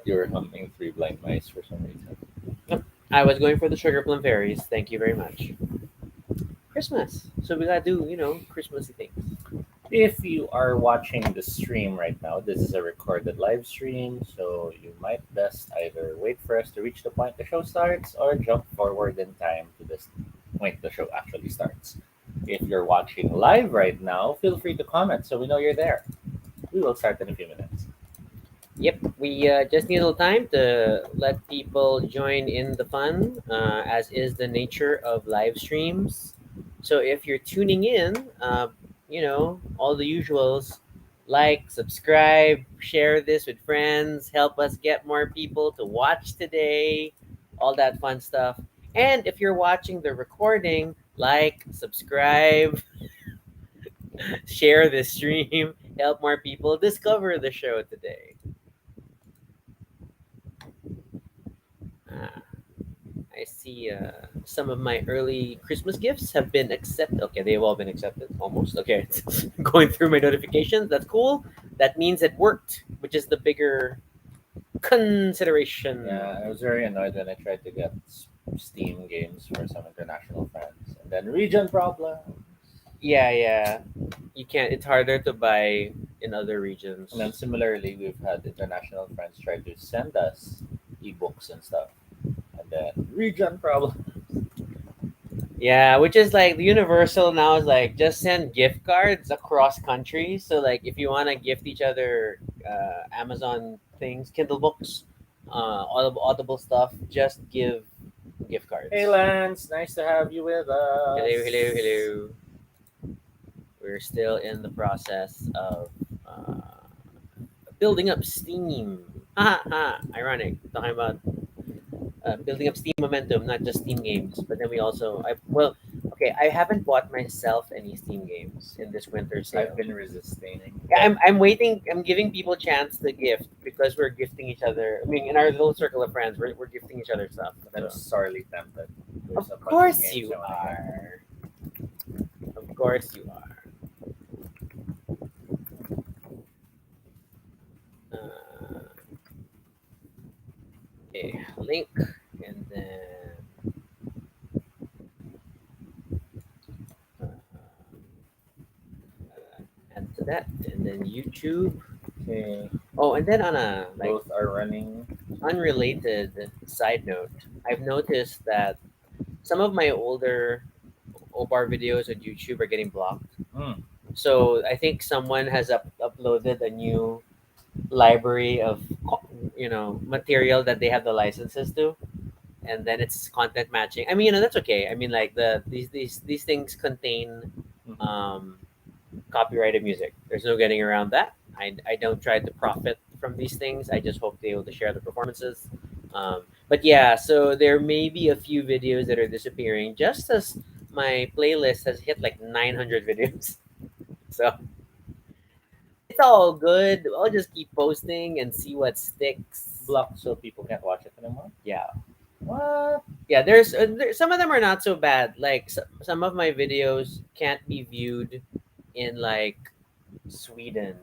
thought you were humming Three Blind Mice for some reason. Yep. I was going for the sugar plum fairies. Thank you very much. Christmas. So we gotta do, Christmassy things. If you are watching the stream right now, this is a recorded live stream, so you might best either wait for us to reach the point the show starts or jump forward in time to this point the show actually starts. If you're watching live right now, feel free to comment so we know you're there. We will start in a few minutes. Yep, we just need a little time to let people join in the fun, as is the nature of live streams. So if you're tuning in, all the usuals, like, subscribe, share this with friends, help us get more people to watch today, all that fun stuff. And if you're watching the recording, like, subscribe, share the stream, help more people discover the show today. Ah. I see some of my early Christmas gifts have been accepted. Okay, they've all been accepted almost. Okay, going through my notifications. That's cool. That means it worked, which is the bigger Yeah, I consideration. was very annoyed when I tried to get Steam games for some international friends, and then region problems. Yeah, yeah. You can't. It's harder to buy in other And then regions. similarly, we've had international friends try to send us ebooks and stuff, and then region problem. Yeah, which is like the universal now is like just send gift cards across countries. So like if you want to gift each other Amazon things, Kindle books, Audible stuff, just give gift Hey cards. Lance, nice to have you with Hello, hello, us. hello. We're still in the process of building up steam. Ha ha! Ironic. Talking about building up Steam momentum, not just Steam games. But then we also, okay, I haven't bought myself any Steam games in this winter I've sale. been resisting, Yeah, but I'm waiting. I'm giving people a chance to gift because we're gifting each other. I mean, in our little circle of friends, we're gifting each other stuff. I'm So sorely tempted. of There's a bunch of course games you I want to get. are. Of course you are. Uh, okay, link, and then uh, add to that, and then YouTube. Okay, Oh, and then on a like both are running. unrelated side note, I've noticed that some of my older OBAR videos on YouTube are getting blocked. Hmm. So I think someone has uploaded a new library of material that they have the licenses to, and then it's content matching. I mean, that's okay. I mean, like these things contain Mhm. um, copyrighted music. There's no getting around that. I don't try to profit from these things. I just hope they're able to share the performances. But yeah, so there may be a few videos that are disappearing just as my playlist has hit like 900 videos. So it's all good. I'll just keep posting and see what sticks. Blocked so people can't watch it anymore. Yeah. What? Yeah, some of them are not so bad. Like some of my videos can't be viewed in like Sweden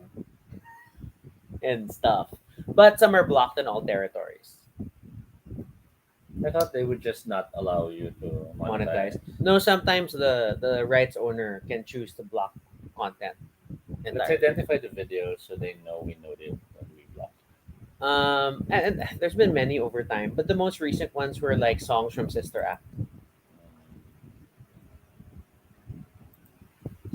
and stuff. But some are blocked in all territories. I thought they would just not allow you to Monetized. monetize. No, sometimes the rights owner can choose to block content Let's entirely. identify the video so they know we noted when we blocked. And there's been many over time, but the most recent ones were like songs from Sister Act.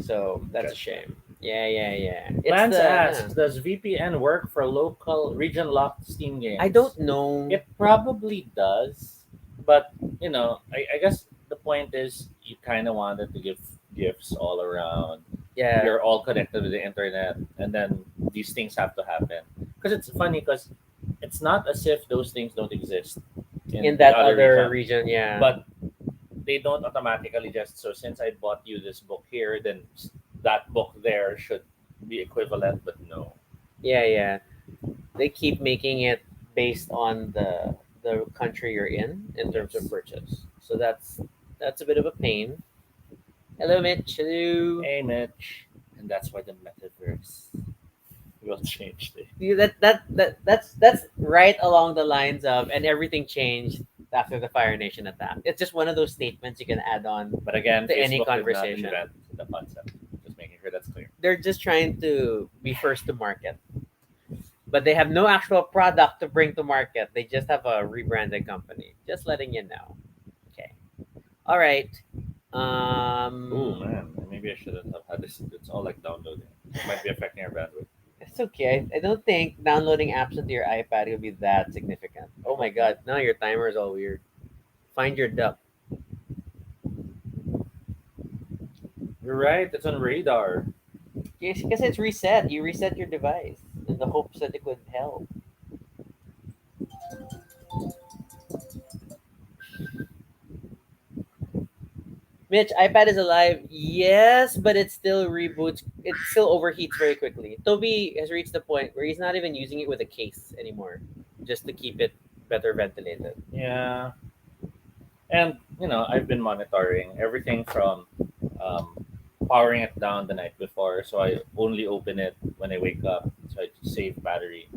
So that's a Interesting. shame. Yeah, yeah, yeah. It's Lance the yeah. asks, does VPN work for local region locked Steam I don't games? know. It probably does, but I guess the point is you kind of wanted to give gifts all around. Yeah, You're all connected with the internet, and then these things have to happen. Because it's funny, because it's not as if those things don't exist in in the that other other region, region, yeah. but they don't automatically just, so since I bought you this book here, then that book there should be equivalent, but no. Yeah, yeah. They keep making it based on the country you're in terms of Yes. purchase. So that's a bit of a pain. Hello, Mitch. Hello. Hey, Mitch. And that's why the metaverse will change the. That's right along the lines of, and everything changed after the Fire Nation attack. It's just one of those statements you can add on But again, to any Facebook did not conversation. invent the concept. Just making sure that's clear. They're just trying to be first to market, but they have no actual product to bring to market. They just have a rebranded company. Just letting you know. Okay. All right. Oh Um, man, maybe I shouldn't have had this. It's all like downloading. It might be affecting our bandwidth. it's okay. I don't think downloading apps into your iPad will be that significant. I Oh my hope not. god, now your timer is all weird. Find your duck. You're right. It's on radar. Yes, because it's reset. You reset your device in the hopes that it would help. Mitch, iPad is alive. Yes, but it still reboots. It still overheats very quickly. Toby has reached the point where he's not even using it with a case anymore, just to keep it better ventilated. Yeah, and I've been monitoring everything from um, powering it down the night before, so I only open it when I wake up, so I save battery.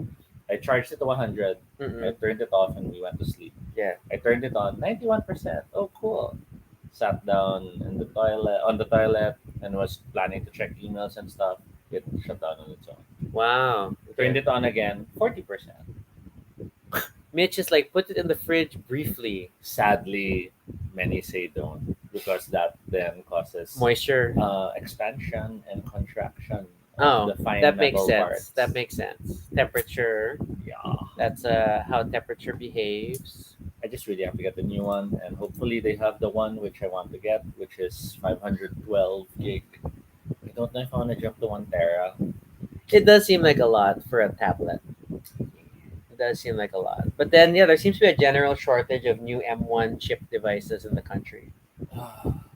I charged it to 100. I Mm-mm. turned it off and we went to sleep. Yeah. I turned it on 91%. Oh, cool. Sat down in the toilet on the toilet and was planning to check emails and stuff. It shut down on its own. Wow. Turned Okay. it on again, 40%. Mitch is like, put it in the fridge briefly. Sadly, many say don't because that then causes Moisture. expansion and contraction of Oh, the fine that makes metal sense. That parts. makes sense. Temperature. Yeah, That's how temperature behaves. I just really have to get the new one, and hopefully they have the one which I want to get, which is 512 gig. I don't know if I want to jump to 1 tera. It does seem like a lot for a tablet. It does seem like a lot. But then, yeah, there seems to be a general shortage of new M1 chip devices in the country,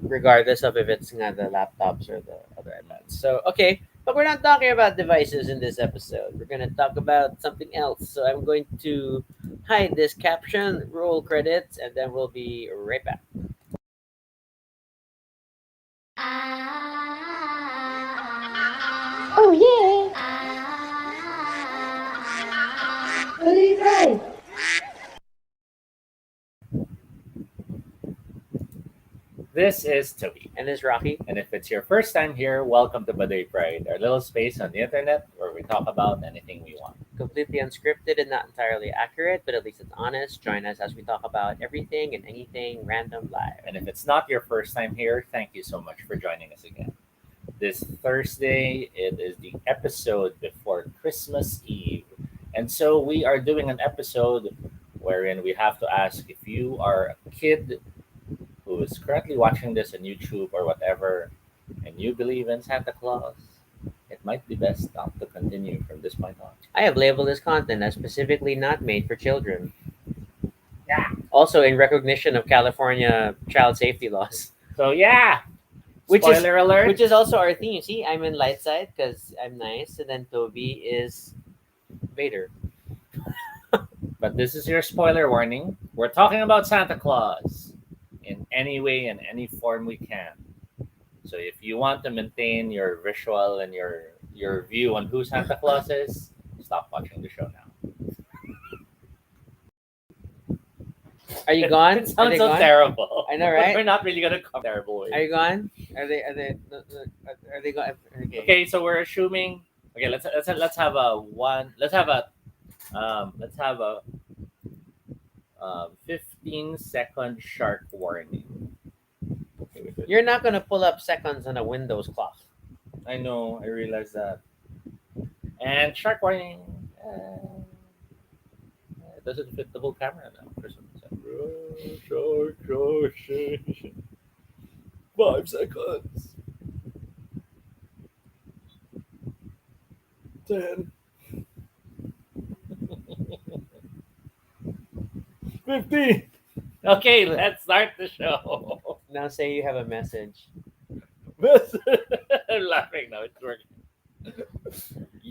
regardless of if it's nga the laptops or the other iPads. So, okay, but we're not talking about devices in this episode. We're going to talk about something else. So, I'm going to hide this caption, roll credits, and then we'll be right back. Oh yeah! Baduy Pride! This is Toby. And this is Rocky. And if it's your first time here, welcome to Baduy Pride, our little space on the internet where we talk about anything we want. Completely unscripted and not entirely accurate, but at least it's honest. Join us as we talk about everything and anything random live. And if it's not your first time here, thank you so much for joining us again. This Thursday, it is the episode before Christmas Eve. And so we are doing an episode wherein we have to ask if you are a kid who is currently watching this on YouTube or whatever, and you believe in Santa Claus, it might be best not to continue from this point on. I have labeled this content as specifically not made for children. Yeah. Also, in recognition of California child safety laws, So yeah, which spoiler alert. which is also our theme. See, I'm in light side because I'm nice, and then Toby is Vader. But this is your spoiler warning. We're talking about Santa Claus in any way and any form we can. So if you want to maintain your visual and your view on who Santa Claus is, stop watching the show now. Are you gone? It Are sounds they so gone? terrible. I know, But right? we're not really gonna come terrible way. Are you gone? Are they? Are they? Are they gone? Okay. Okay, so we're assuming. Okay, let's have a one. Let's have a 15-second shark warning. Okay, we could. You're not gonna pull up seconds on a Windows clock. I know. I realize that. And shark warning. It doesn't fit the whole camera now for some reason. Shark. 5 seconds. 10. 15. Okay, let's start the show. Now say you have a message. I'm laughing now. It's working.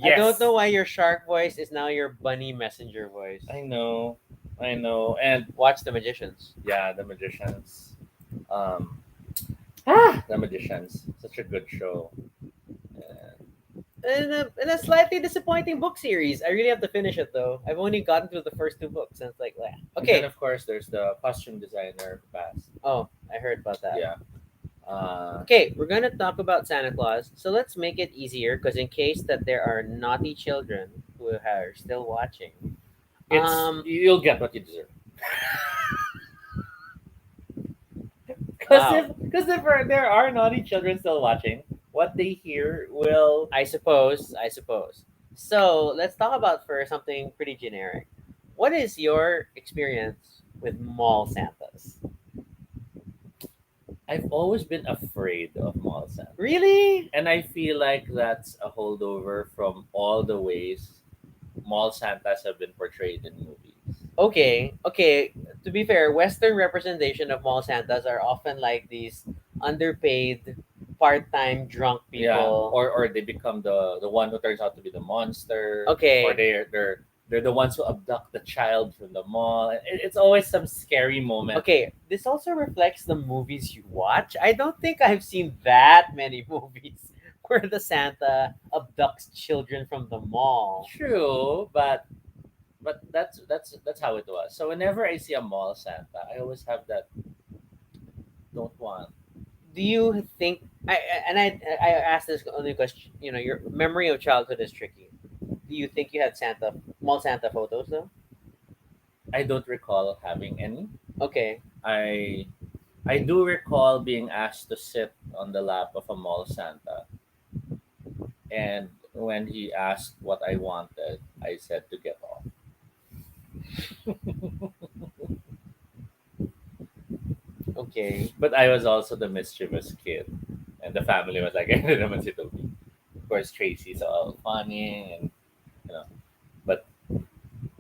I don't know why your shark voice is now your bunny messenger voice. I know. And Watch The Magicians. yeah, the magicians. The magicians. Such a good show. in a slightly disappointing book series. I really have to finish it though. I've only gotten through the first two books, and it's like, "Bleh." And then Okay. of course there's the costume designer who passed. Oh, I heard about that. Yeah. Uh, Okay, we're gonna talk about Santa Claus. So let's make it easier, because in case that there are naughty children who are still watching, it's um, you'll get what you deserve. Because wow. if there are naughty children still watching, what they hear will. I suppose. So let's talk about for something pretty generic. What is your experience with mall Santas? I've always been afraid of mall Santa, Really? and I feel like that's a holdover from all the ways mall Santas have been portrayed in movies. Okay. To be fair, Western representation of mall Santas are often like these underpaid, part-time drunk Yeah, people. or they become the one who turns out to be the monster, or Okay. they're the ones who abduct the child from the mall. It's always some scary moment. Okay, this also reflects the movies you watch. I don't think I've seen that many movies where the Santa abducts children from the mall. True, but that's how it was. So whenever I see a mall Santa, I always have that don't want. Do you think I asked this only because your memory of childhood is tricky. Do you think you had mall Santa photos though? I don't recall having any. Okay. I I do recall being asked to sit on the lap of a mall Santa, and when he asked what I wanted, I said to get off. Okay. But I was also the mischievous kid, and the family was like, "Ano naman si Toby?" Of course, Tracy's all funny, and you know, but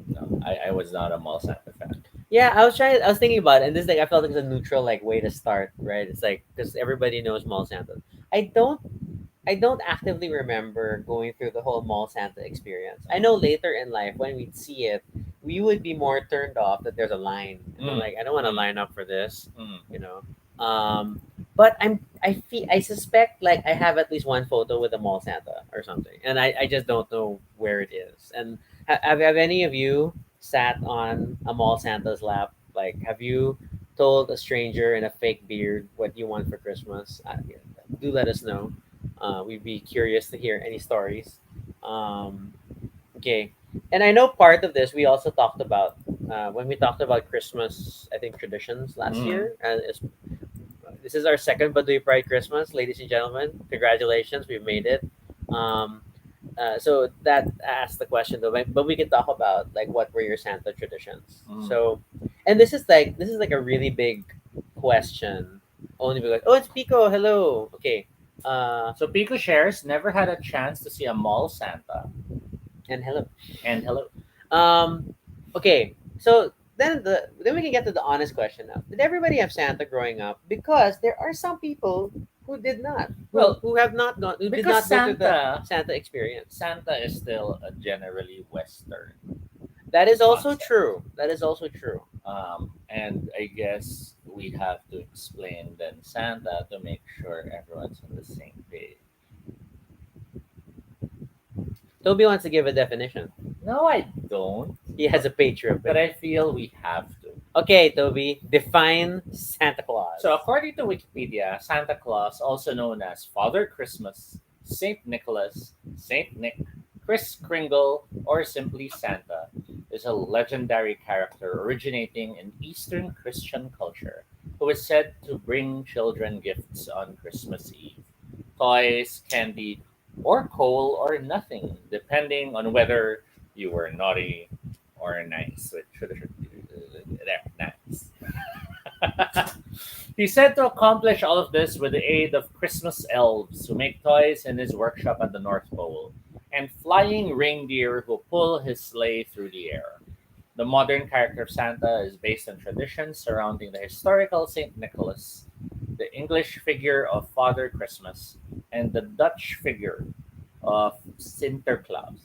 no, I was not a mall Santa fan. Yeah, I was thinking about it, and this like I felt like it's a neutral like way to start, right? It's like because everybody knows mall Santa. I don't I don't actively remember going through the whole mall Santa experience. I know later in life when we'd see it, we would be more turned off that there's a line. And I'm Mm, like, I don't want to mm, line up for this, mm. you know. Um, but I suspect like I have at least one photo with a mall Santa or something, and I just don't know where it is. And have any of you sat on a mall Santa's lap? Like, have you told a stranger in a fake beard what you want for Christmas? Yeah, do let us know. We'd be curious to hear any stories. Um, okay, and I know part of this we also talked about when we talked about Christmas. I think traditions last Mm. year, and this is our second Baduy Pride Christmas, ladies and gentlemen. Congratulations, we've made it. Um, so that asks the question though, but we can talk about like what were your Santa traditions. Mm. So, and this is like a really big question, only because it's Pico. Hello. Okay. So Pico shares never had a chance to see a mall Santa, And hello. and hello. Um, okay, so then we can get to the honest question now. Did everybody have Santa growing up? Because there are some people who did not, Well, who did because not go through the Santa Santa experience. Santa is still a generally Western That is also concept. true. That is also true. And I guess we have to explain then Santa to make sure everyone's on the same page. Toby wants to give a definition. No, I don't, He has a page of but it. I feel we have to. Okay, Toby, define Santa Claus. So, according to Wikipedia, Santa Claus, also known as Father Christmas, Saint Nicholas, Saint Nick, Kris Kringle, or simply Santa, is a legendary character originating in Eastern Christian culture who is said to bring children gifts on Christmas Eve: toys, candy, or coal or nothing, depending on whether you were naughty or nice. There, nice. He's said to accomplish all of this with the aid of Christmas elves who make toys in his workshop at the North Pole, and flying reindeer who pull his sleigh through the air. The modern character of Santa is based on traditions surrounding the historical Saint Nicholas, the English figure of Father Christmas, and the Dutch figure of Sinterklaas.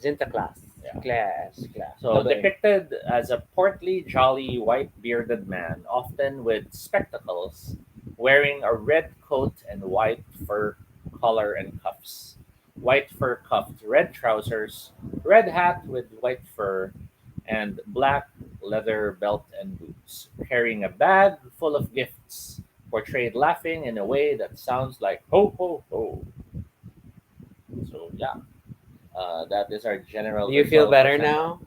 Sinterklaas. Yeah. Class. So Okay. depicted as a portly, jolly, white bearded man, often with spectacles, wearing a red coat and white fur collar and cuffs. white fur cuffed red trousers, red hat with white fur, and black leather belt and boots, carrying a bag full of gifts, portrayed laughing in a way that sounds like ho ho ho. So yeah, that is our Do general you feel result of better Santa. now?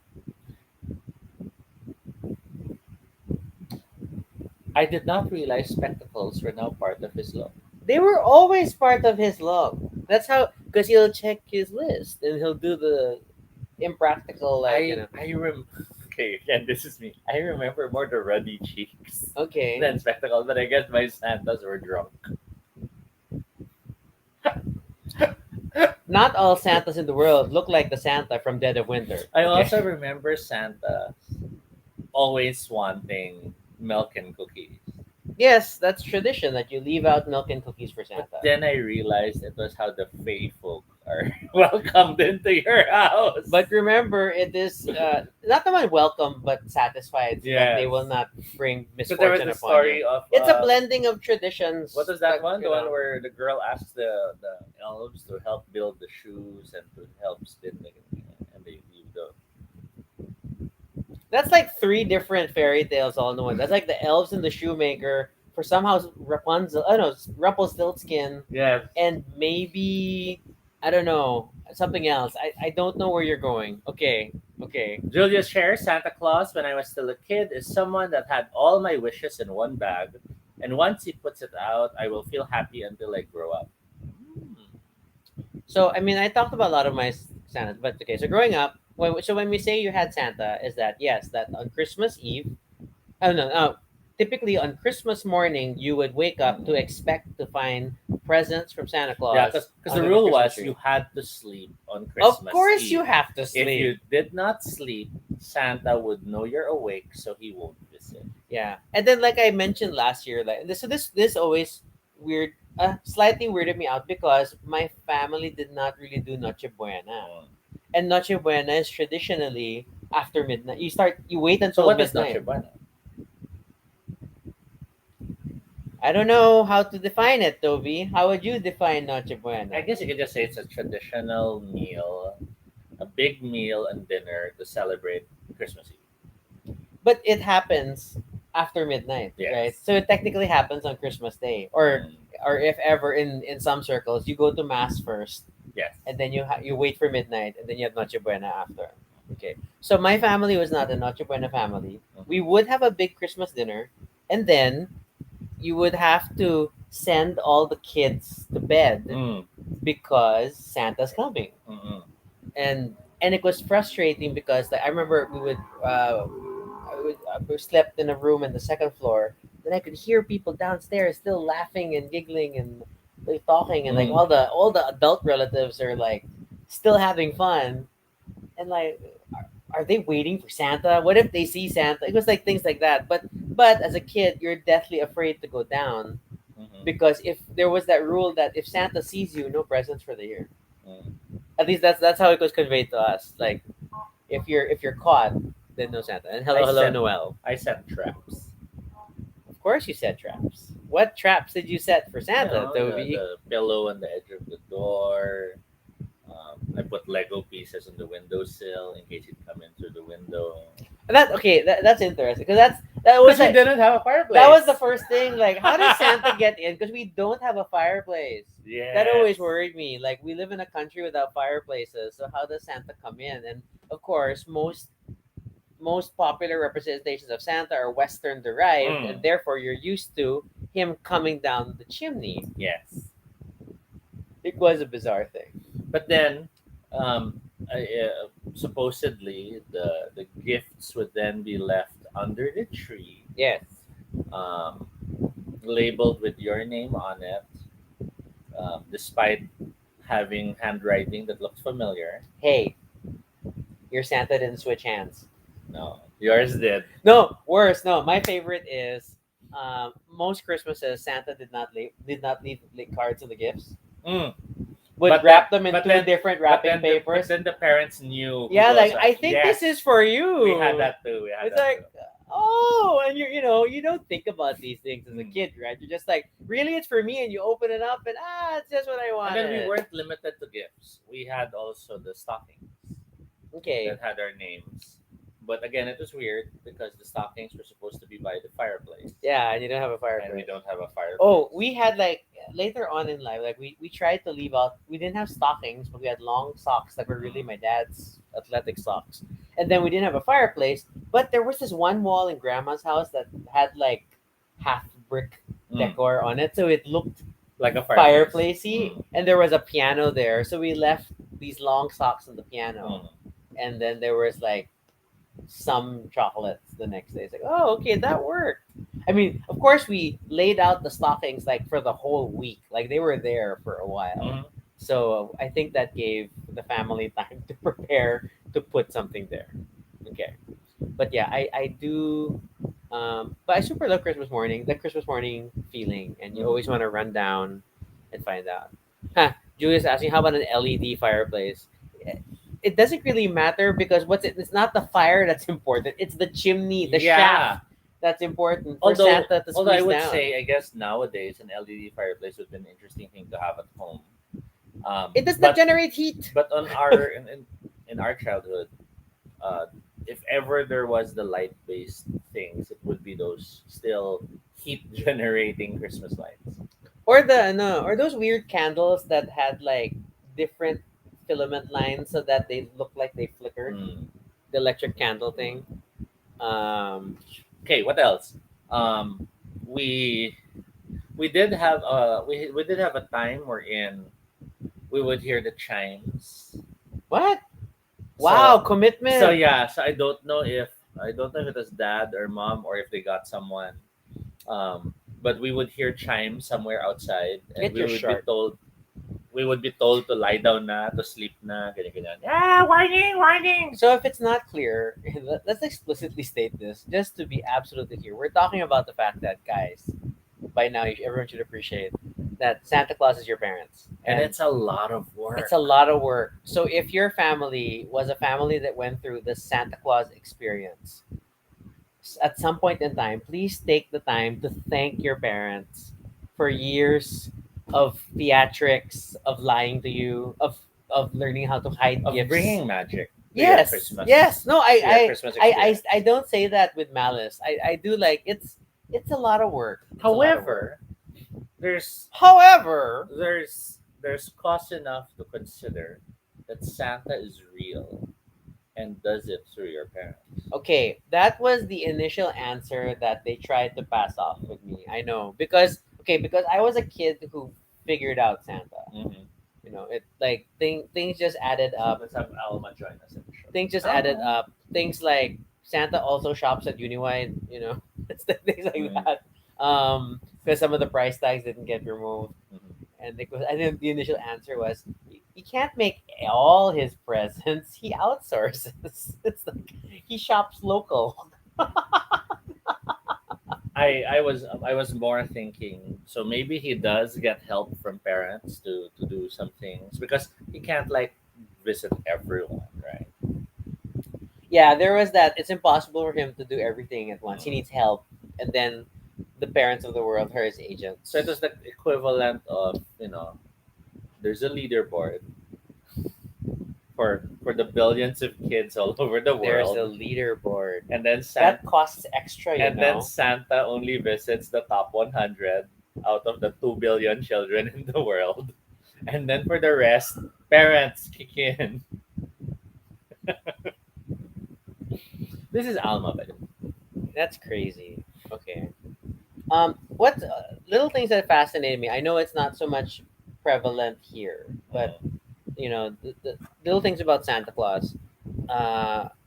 I did not realize spectacles were now part of his look. They were always part of his log. That's how, because he'll check his list and he'll do the impractical, like, Okay, again, this is me. I remember more the ruddy cheeks okay. than spectacles, but I guess my Santas were drunk. Not all Santas in the world look like the Santa from Dead of Winter. I Okay. also remember Santa always wanting milk and cookies. Yes, that's tradition that you leave out milk and cookies for But Santa. then I realized it was how the Fey folk are welcomed into your house. But remember, it is not the one welcome but satisfied that they yes. will not bring So there was misfortune the upon you. story of It's a blending of traditions. what was that one? you The one know. where the girl asks the elves to help build the shoes and to help spin the and they leave the That's like three different fairy tales all in one. That's like the elves and the shoemaker for somehow Rapunzel. I don't know, Rumpelstiltskin, yes. and maybe I don't know something else. I don't know where you're going. Okay, okay. Julius shares Santa Claus when I was still a kid is someone that had all my wishes in one bag, and once he puts it out, I will feel happy until I grow up. Hmm. So I mean, I talked about a lot of my Santas, but okay. So growing up, when we say you had Santa, is that yes, that on Christmas Eve, oh no, no, typically on Christmas morning you would wake up to expect to find presents from Santa Yeah, Claus because the under the rule Christmas was tree. you had to sleep on Of Christmas course, Eve. you have to If you sleep. did not sleep, Santa would know you're awake, so he won't visit. Yeah, and then like I mentioned last year, like this always weird, slightly weirded me out because my family did not really do Noche Buena, Mm. and Noche Buena is traditionally after midnight. You wait So until what is Noche midnight. Buena? I don't know how to define it, Toby. How would you define Noche I Buena? guess you could just say it's a traditional meal, a big meal and dinner to celebrate Christmas Eve. But it happens after midnight, right? Yes. So it technically happens on Christmas Day, Mm. or if ever in some circles, you go to mass first, Yes. and then you wait for midnight, and then you have Noche Buena after. Okay. So my family was not a Noche Buena family. We Mhm. would have a big Christmas dinner, and then you would have to send all the kids to bed Mm. because Santa's coming. Mm-mm. And it was frustrating because like I remember we slept in a room in the second floor. Then I could hear people downstairs still laughing and giggling and like talking, and like Mm. all the adult relatives are like still having fun, and like are they waiting for Santa? What if they see Santa? It was like things like that. But as a kid, you're deathly afraid to go down Mhm. because if there was that rule that if Santa sees you, no presents for the year. Mm. At least that's how it was conveyed to us. Like if you're caught, then no Santa. And I hello set Noel. I set traps. Of course you set traps. What traps did you set for You Santa, know, Toby? the pillow on the edge of the door. I put Lego pieces on the windowsill in case he'd come in through the window. That okay. That's interesting because that was Because we like didn't have a fireplace. that was the first thing. Like, how does Santa get in? Because we don't have a fireplace. That Yes. always worried me. Like, we live in a country without fireplaces, so how does Santa come in? And of course, most popular representations of Santa are Western derived, Mm. and therefore you're used to him coming down the chimney. Yes. It was a bizarre thing. But then, supposedly, the gifts would then be left under the tree, Yes. um, labeled with your name on it, despite having handwriting that looks familiar. Hey, your Santa didn't switch hands. No, yours did. No, worse. No, my favorite is most Christmases Santa did not leave cards in the gifts. Mm. Would But wrap then, them in but two then, different but wrapping then, the, but papers. then the parents knew. Who Yeah, those like are. I think Yes, this is for you. we had that too. We had It's that like, too. Oh, and you don't think about these things as a Mm. kid, right? You're just like, really, it's for me, and you open it up, and it's just what I And then we wanted. weren't limited to gifts. We had also the stockings that Okay. had our names. But again, it was weird because the stockings were supposed to be by the fireplace, Yeah, and you don't have a and we fireplace. don't have a Oh, fireplace. we had like later on in life, like we tried to leave out. We didn't have stockings, but we had long socks that were really my dad's athletic socks. And then we didn't have a fireplace, but there was this one wall in grandma's house that had like half brick Mm. decor on it, so it looked Like a fireplace. fireplacey. Mm. And there was a piano there, so we left these long socks on the piano. Mm. And then there was like some chocolates the next day. It's like, oh, okay, that worked. I mean, of course, we laid out the stockings like for the whole week. Like they were there for a while. Mm. So I think that gave the family time to prepare to put something there. Okay. But yeah, I do. But I super love Christmas morning, the Christmas morning feeling, and you always Mm. want to run down and find out. Huh, Julius asking, how about an LED fireplace? It doesn't really matter because it's not the fire that's important. It's the chimney, the Yeah. shaft that's important for Although, Santa to although I squeeze would down. say, I guess nowadays an LED fireplace would be an interesting thing to have at home. It does not But generate heat. on our in our childhood, uh, if ever there was the light based things, it would be those still heat generating Christmas lights. Or the no, or those weird candles that had like different filament lines so that they look like they flickered. Mm. The electric candle thing. Mm. Um, Okay, what else? Um, we we did have a time wherein we would hear the chimes. what? Wow, So commitment. yeah, so I don't know if it was dad or mom or if they got someone. But we would hear chimes somewhere outside, and Get your shark. we would be told to lie down na, to sleep na, ganyan, ganyan. Yeah, warning, warning. So if it's not clear, let's explicitly state this, just to be absolutely clear. We're talking about the fact that, guys, by now everyone should appreciate that Santa Claus is your parents, And and it's a lot of work. it's a lot of work. So if your family was a family that went through the Santa Claus experience, at some point in time, please take the time to thank your parents for years of theatrics, of lying to you, of learning how to hide Of gifts. bringing magic to your Yes, yes. No, to your Christmas experience. I don't say that with malice. I do like it's a lot of work. It's a lot of work. However, there's However, there's cause enough to consider that Santa is real and does it through your parents. okay, that was the initial answer that they tried to pass off with me. I know because I was a kid who figured out Santa. Mm-hmm. It like things just added up. Let's have Alma join us in the show. Things just added Alma. up. Things like Santa also shops at Uniwide. It's the things like Mm. that. Because some of the price tags didn't get removed, Mhm. and then the initial answer was, he can't make all his presents. He outsources. It's like he shops local. I was more thinking so maybe he does get help from parents to do some things because he can't like visit everyone, right? Yeah, there was that. It's impossible for him to do everything at once. He Mm. needs help, and then the parents of the world are his agents. So it was the equivalent of there's a leaderboard for the billions of kids all over the There's a world, leaderboard and then that costs extra. Then Santa only visits the top 100 out of the 2 billion children in the world. And then for the rest, parents kick in. This is Alma, by the way. That's crazy. Okay. What little things that fascinate me? I know it's not so much prevalent here, but the little things about Santa Claus.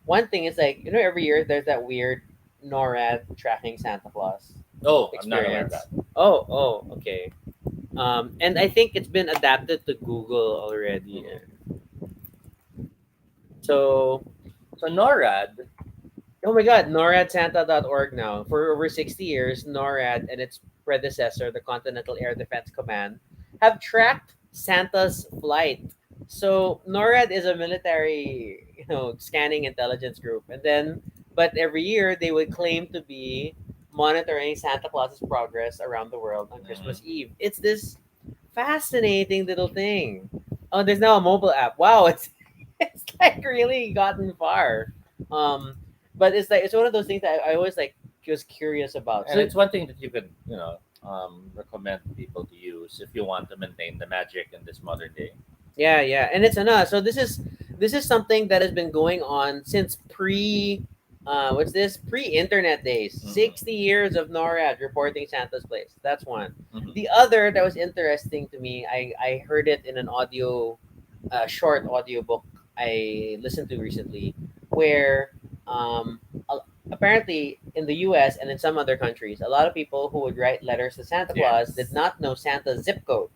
One thing is like every year there's that weird NORAD tracking Santa Claus Oh, I'm not aware of experience. that. Oh, okay. And I think it's been adapted to Google already. So, So NORAD, oh my God, NORADSanta.org now. For over 60 years, NORAD and its predecessor, the Continental Air Defense Command, have tracked Santa's flight. So NORAD is a military, scanning intelligence group, and then But every year they would claim to be monitoring Santa Claus's progress around the world on Christmas Hmm. Eve. It's this fascinating little thing. Oh, there's now a mobile app. Wow, it's it's like really gotten far. Um, but it's like it's one of those things that I always like was curious about. And So it's one thing that you could, recommend people to use if you want to maintain the magic in this modern day. yeah, yeah, and it's enough. So this is something that has been going on since what's this pre-internet days. Hmm. 60 years of NORAD reporting Santa's place. That's one. Hmm. The other that was interesting to me, I heard it in an short audio book I listened to recently, where um, apparently in the U.S. and in some other countries, a lot of people who would write letters to Santa Claus did Yes. not know Santa's zip code,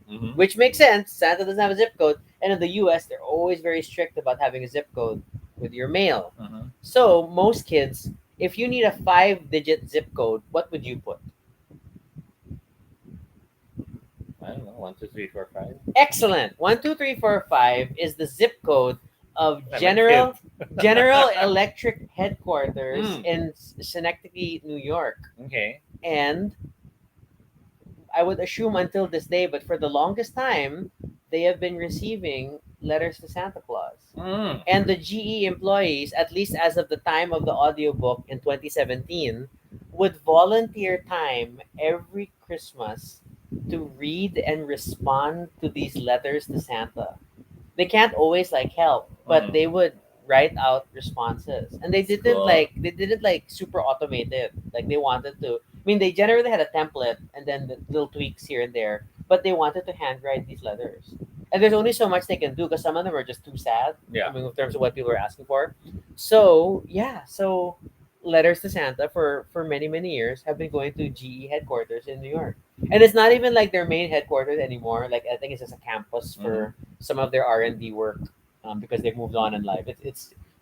Hmm. which makes sense. Santa doesn't have a zip code, and in the U.S., they're always very strict about having a zip code with your mail. Hmm. So most kids, if you need a five-digit zip code, what would you put? I don't know, 1, 2, 3, 4, 5. Excellent. 12345 is the zip code of I'm a kid. General Electric headquarters Mm. in Schenectady, New York. Okay. And I would assume until this day, but for the longest time, they have been receiving letters to Santa Claus. Mm. And the GE employees, at least as of the time of the audiobook in 2017, would volunteer time every Christmas to read and respond to these letters to Santa. They can't always like help, but Mm. they would write out responses. And It's cool. they didn't like super automated. Like they wanted to I mean they generally had a template and then the little tweaks here and there, but they wanted to handwrite these letters. And there's only so much they can do because some of them are just too sad. I Yeah. mean, in terms of what people are asking for. So yeah, so letters to Santa for many years have been going to GE headquarters in New York, and it's not even like their main headquarters anymore. Like I think it's just a campus Hmm. for some of their R&D work, because they've moved on in life.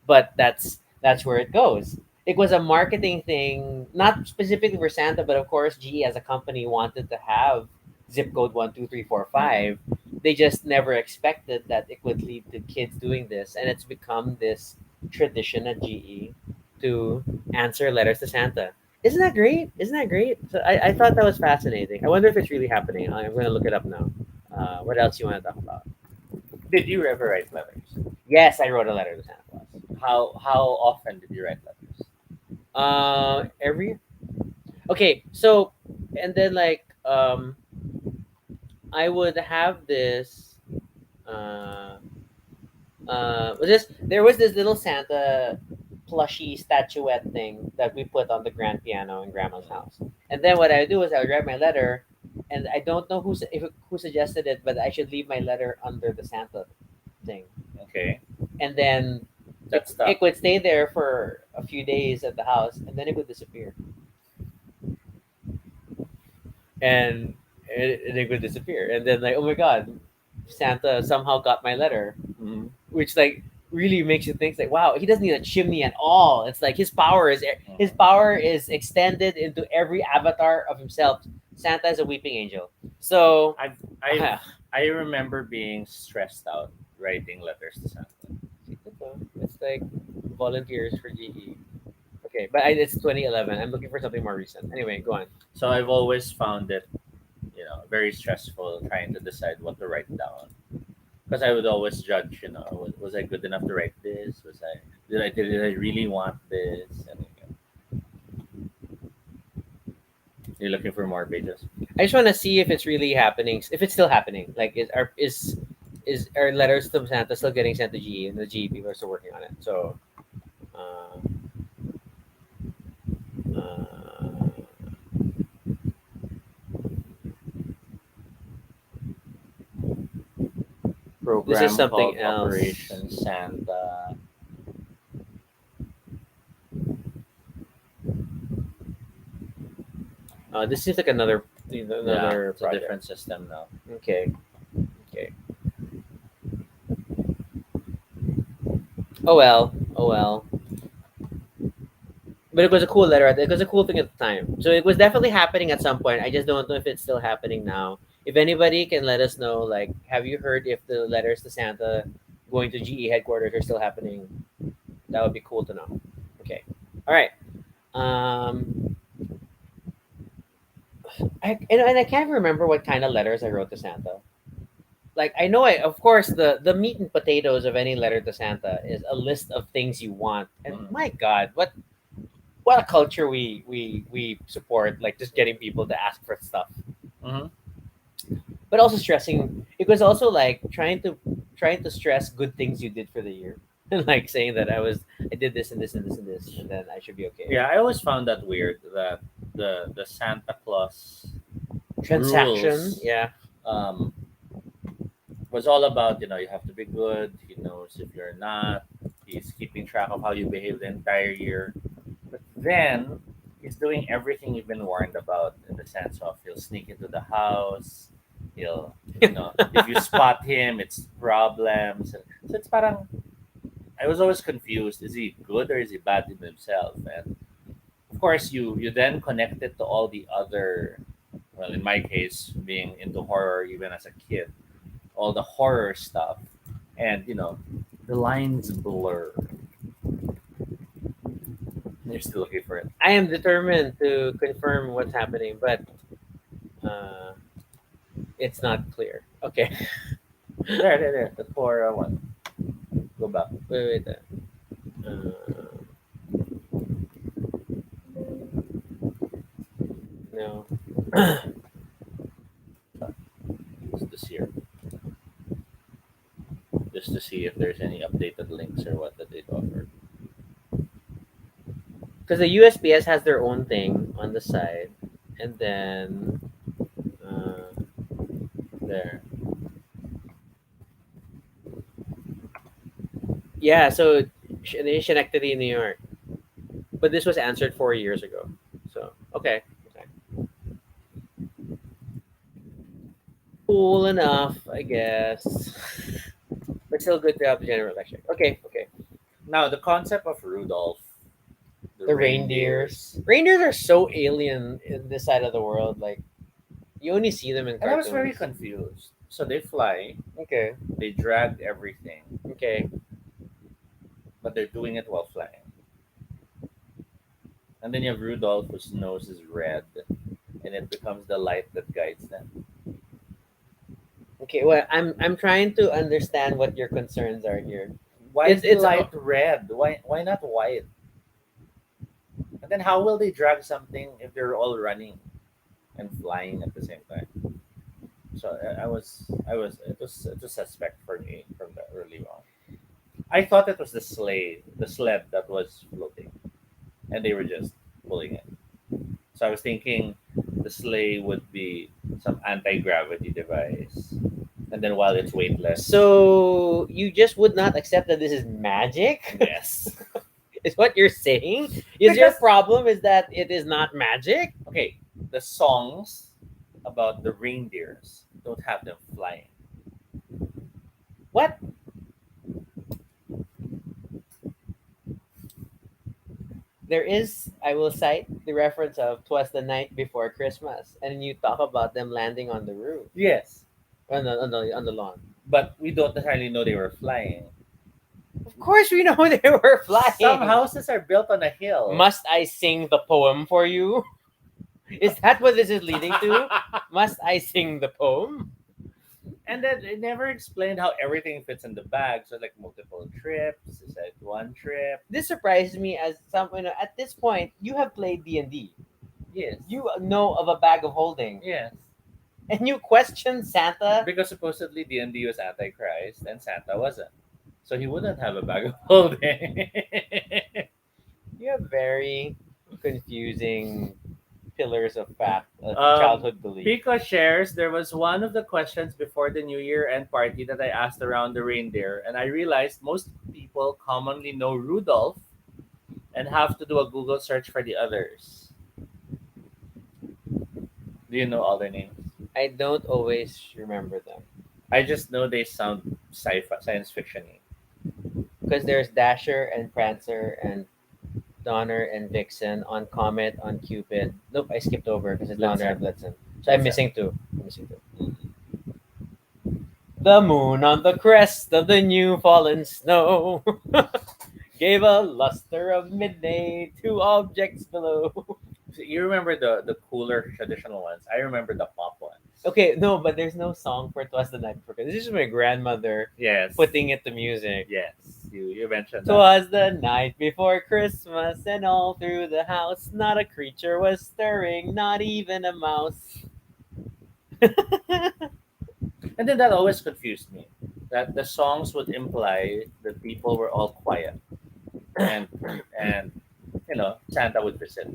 But that's where it goes. It was a marketing thing, not specifically for Santa, but of course GE as a company wanted to have zip code 12345. Hmm. They just never expected that it would lead to kids doing this, and it's become this tradition at GE to answer letters to Santa. Isn't that great? Isn't that great? So I thought that was fascinating. I wonder if it's really happening. I'm going to look it up now. What else you want to talk about? Did you ever write letters? Yes, I wrote a letter to Santa Claus. How often did you write letters? Every okay. So and then I would have this. Uh, there was this little Santa plushy statuette thing that we put on the grand piano in Grandma's house. And then what I would do is I would write my letter, and I don't know who suggested it, but I should leave my letter under the Santa thing, Okay. and then That stuff. it would stay there for a few days at the house, and then it would disappear, and it would disappear, and then like oh my god, Santa somehow got my letter, Hmm. which like really makes you think like wow, he doesn't need a chimney at all. It's like his Hmm. power is extended into every avatar of himself. Santa is a weeping angel. So I've I've I remember being stressed out writing letters to Santa. it's like volunteers for GE. Okay, but it's 2011. I'm looking for something more recent. Anyway, go on. So I've always found it, very stressful trying to decide what to write down. Because I would always judge, was I good enough to write this? Did I really want this? And you're looking for more pages. I just want to see if it's really happening. If it's still happening, like is our letters to Santa still getting sent to GE, and the GE people are still working on it. So, uh, uh, this is Program something called else. Operation Santa. This seems like another Yeah, another it's a project. different system now. Okay, okay. Oh well, oh well. But it was a cool letter. It was a cool thing at the time. So it was definitely happening at some point. I just don't know if it's still happening now. If anybody can let us know, like, have you heard if the letters to Santa going to GE headquarters are still happening? That would be cool to know. Okay. All right. Um, and I can't remember what kind of letters I wrote to Santa. Like I know, of course, the meat and potatoes of any letter to Santa is a list of things you want. And Mhm. my God, what a culture we support! Like just getting people to ask for stuff, Mhm. but also stressing. It was also like trying to stress good things you did for the year, and like saying that I did this and this and this and this, and then I should be okay. Yeah, I always found that weird that the Santa Claus Transaction, rules yeah. um, was all about, you have to be good. He knows if you're not. He's keeping track of how you behave the entire year. But then he's doing everything you've been warned about, in the sense of he'll sneak into the house. He'll, if you spot him, it's problems. And so it's parang, I was always confused. Is he good or is he bad in himself? And of course, you then connect it to all the other, well, in my case, being into horror even as a kid, all the horror stuff, and the lines blur. You're still looking for it. I am determined to confirm what's happening, but uh, it's not clear. Okay, There, the Torah one. Go back. wait. No. Just this year, just to see if there's any updated links or what that they'd offer. Because the USPS has their own thing on the side, and then there. Yeah, so in Schenectady, New York, but this was answered 4 years ago. So okay, okay, cool enough, I guess. But still good to have the general election. Okay, okay. Now, the concept of Rudolph, the The reindeers. reindeers, Reindeers are so alien in this side of the world. Like you only see them in and I was very cartoons. confused. So they fly, Okay, they drag everything, okay. but they're doing it while flying. And then you have Rudolph, whose nose is red, and it becomes the light that guides them. Okay, well, I'm trying to understand what your concerns are here. Why It's is the it's light red? Why not white? And then how will they drag something if they're all running and flying at the same time? So I was it was suspect for me from the early on. I thought it was the sled that was floating, and they were just pulling it. So I was thinking the sleigh would be some anti gravity device, and then while it's weightless, so you just would not accept that this is magic? yes. Is what you're saying? Is your Because problem is that it is not magic? okay, the songs about the reindeers don't have them flying. What? There is, I will cite the reference of "Twas the Night Before Christmas," and you talk about them landing on the roof, Yes, on the lawn. but we don't necessarily know they were flying. Of course, we know they were Some flying. houses are built on a hill. Must I sing the poem for you? Is that what this is leading to? Must I sing the poem? And then it never explained how everything fits in the bag. So like multiple trips, is that one trip? This surprised me as at this point you have played D&D. Yes. You know of a bag of holding, Yes. and you question Santa. Because supposedly D&D was Antichrist and Santa wasn't. So he wouldn't have a bag of holding. You have very confusing pillars of fact of um, childhood belief. Pico shares there was one of the questions before the New Year end party that I asked around the reindeer, and I realized most people commonly know Rudolph and have to do a Google search for the others. Do you know all their names? I don't always remember them I just know they sound sci-fi, science fiction-y. because there's Dasher and Prancer and Donner and Vixen on Comet on Cupid. Nope, I skipped over because it's Donner and Blitzen. So I'm missing two. I'm missing two. The moon on the crest of the new fallen snow. gave a luster of midnight to objects below. You remember the cooler traditional ones. I remember the pop ones. Okay, no, but there's no song for "Twas the Night Before." This is just my grandmother Yes. putting it to music. Yes. You mentioned that. "'Twas the night before Christmas, and all through the house, not a creature was stirring, not even a mouse." And then that always confused me. That the songs would imply that people were all quiet and and Santa would visit.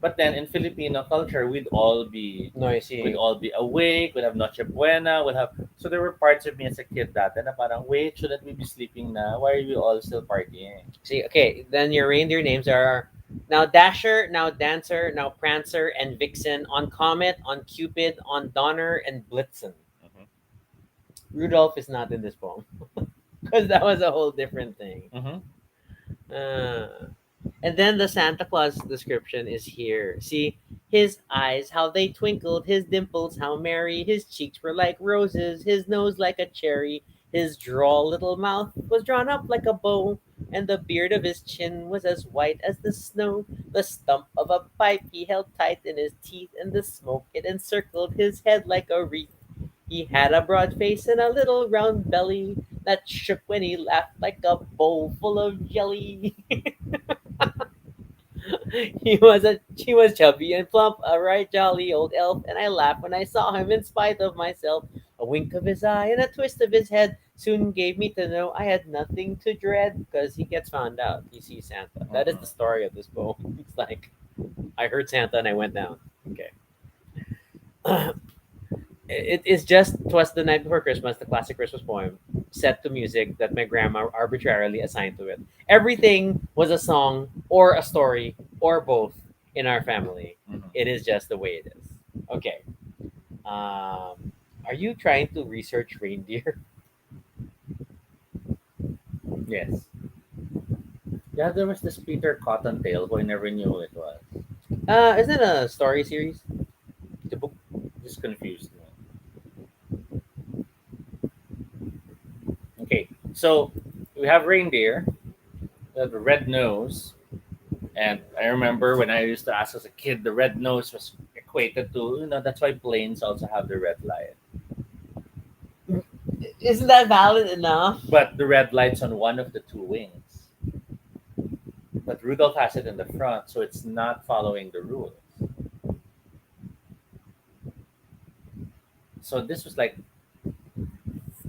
But then in Filipino culture, we'd Noisy. all be awake, we'd have Noche Buena, we'd have so there were parts of me as a kid that na parang wait, shouldn't we be sleeping na? Why are we all still partying? See, okay, then your reindeer names are now Dasher, now Dancer, now Prancer, and Vixen, on Comet, on Cupid, on Donner, and Blitzen. Mhm. Rudolph is not in this poem because that was a whole different thing. Mhm. Uh, and then the Santa Claus description is here. See, his eyes, how they twinkled, his dimples, how merry, his cheeks were like roses, his nose like a cherry, his droll little mouth was drawn up like a bow, and the beard of his chin was as white as the snow. The stump of a pipe he held tight in his teeth, and the smoke it encircled his head like a wreath. He had a broad face and a little round belly that shook when he laughed like a bowl full of jelly. He was chubby and plump, a right jolly old elf, and I laughed when I saw him in spite of myself. A wink of his eye and a twist of his head soon gave me to know I had nothing to dread, because he gets found out. He sees Santa. That is the story of this poem. It's like I heard Santa and I went down. Okay. It is just "'Twas the Night Before Christmas," the classic Christmas poem, set to music that my grandma arbitrarily assigned to it. Everything was a song or a story or both in our family. Mhm. It is just the way it is. Okay. Are you trying to research reindeer? Yes. Yeah, there was this Peter Cottontail who I never knew who it was. Isn't it a story series? The book. Just confused me. Okay, so we have reindeer, we have the red nose, and I remember when I used to ask as a kid, the red nose was equated to that's why planes also have the red light. Isn't that valid enough? But the red light's on one of the two wings. But Rudolph has it in the front, so it's not following the rules. So this was like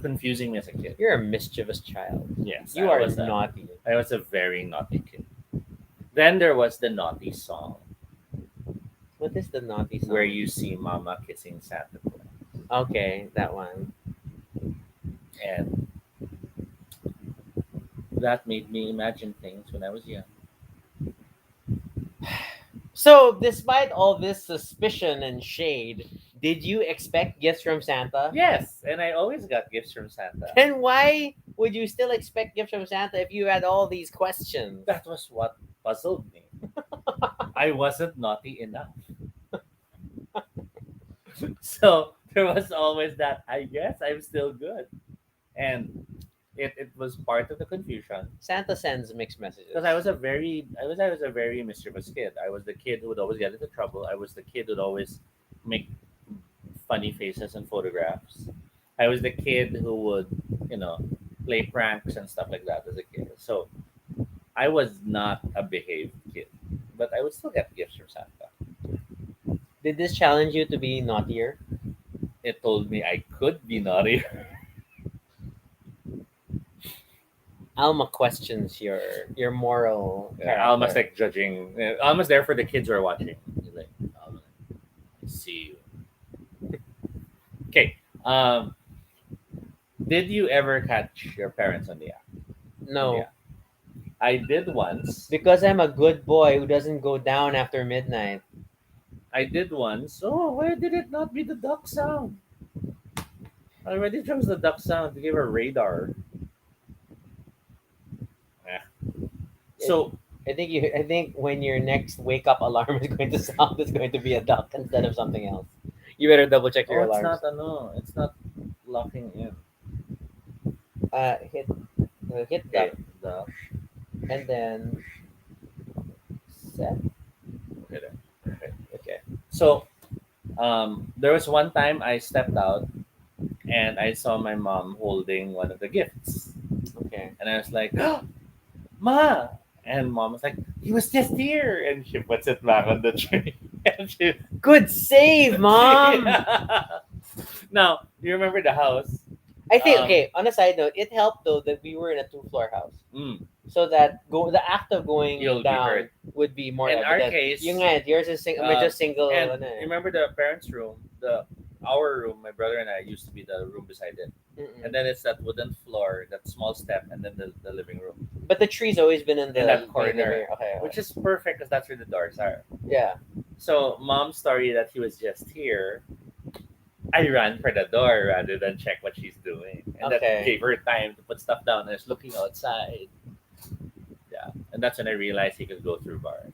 confusing me as a kid. You're a mischievous child. Yes, You are naughty. I was a very naughty kid. Then there was the naughty song What is the naughty song? where you see Mama kissing Santa Claus, Okay, that one. and that made me imagine things when I was young. So, despite all this suspicion and shade, did you expect gifts from Santa? Yes, and I always got gifts from Santa. And why would you still expect gifts from Santa if you had all these questions? That was what puzzled me. I wasn't naughty enough. So there was always that, I guess I'm still good. And it was part of the confusion. Santa sends mixed messages. Because I was a very mischievous kid. I was the kid who would always get into trouble. I was the kid who'd always make funny faces in photographs. I was the kid who would, you know, play pranks and stuff like that as a kid. So I was not a behaved kid, but I would still get gifts from Santa. Did this challenge you to be naughtier? It told me I could be naughty. Alma questions your moral character. Almost like judging. Almost there for the kids who are watching. He's like, Alma, I see you. Okay. Did you ever catch your parents on the act? No, Yeah. I did once. because I'm a good boy who doesn't go down after midnight. I did once. Oh, why did it not be the duck sound? I already chose the duck sound to give a radar. Yeah. So I think when your next wake up alarm is going to sound, it's going to be a duck instead of something else. You better double check your it's alarms. not it's not locking in. Hit Okay, duck. duck. And then set. Okay, then. Okay. Okay. So there was one time I stepped out and I saw my mom holding one of the gifts, Okay. and I was like, "Ma!" And mom was like, "He was just here," and she puts it back on the tree. And she, Good save, mom. yeah. Now you remember the house? I think Um, okay. On a side note, it helped though that we were in a two-floor house, mm, so that the act of going you'll be down hurt. would be more In our evident. case, Yung nga, yours is medyo Um, single. and Ano, you eh. remember the parents' room, the our room, my brother and I used to be the room beside it, and Mm-mm. then it's that wooden floor, that small step, and then the living room But the tree's always been in in the that main living. corner, Okay, which okay. is perfect because that's where the doors are. Yeah. So mom's story that he was just here. I ran for the door rather than check what she's doing, and that Okay. gave her time to put stuff down. I was looking outside, yeah, and that's when I realized he could go through bars.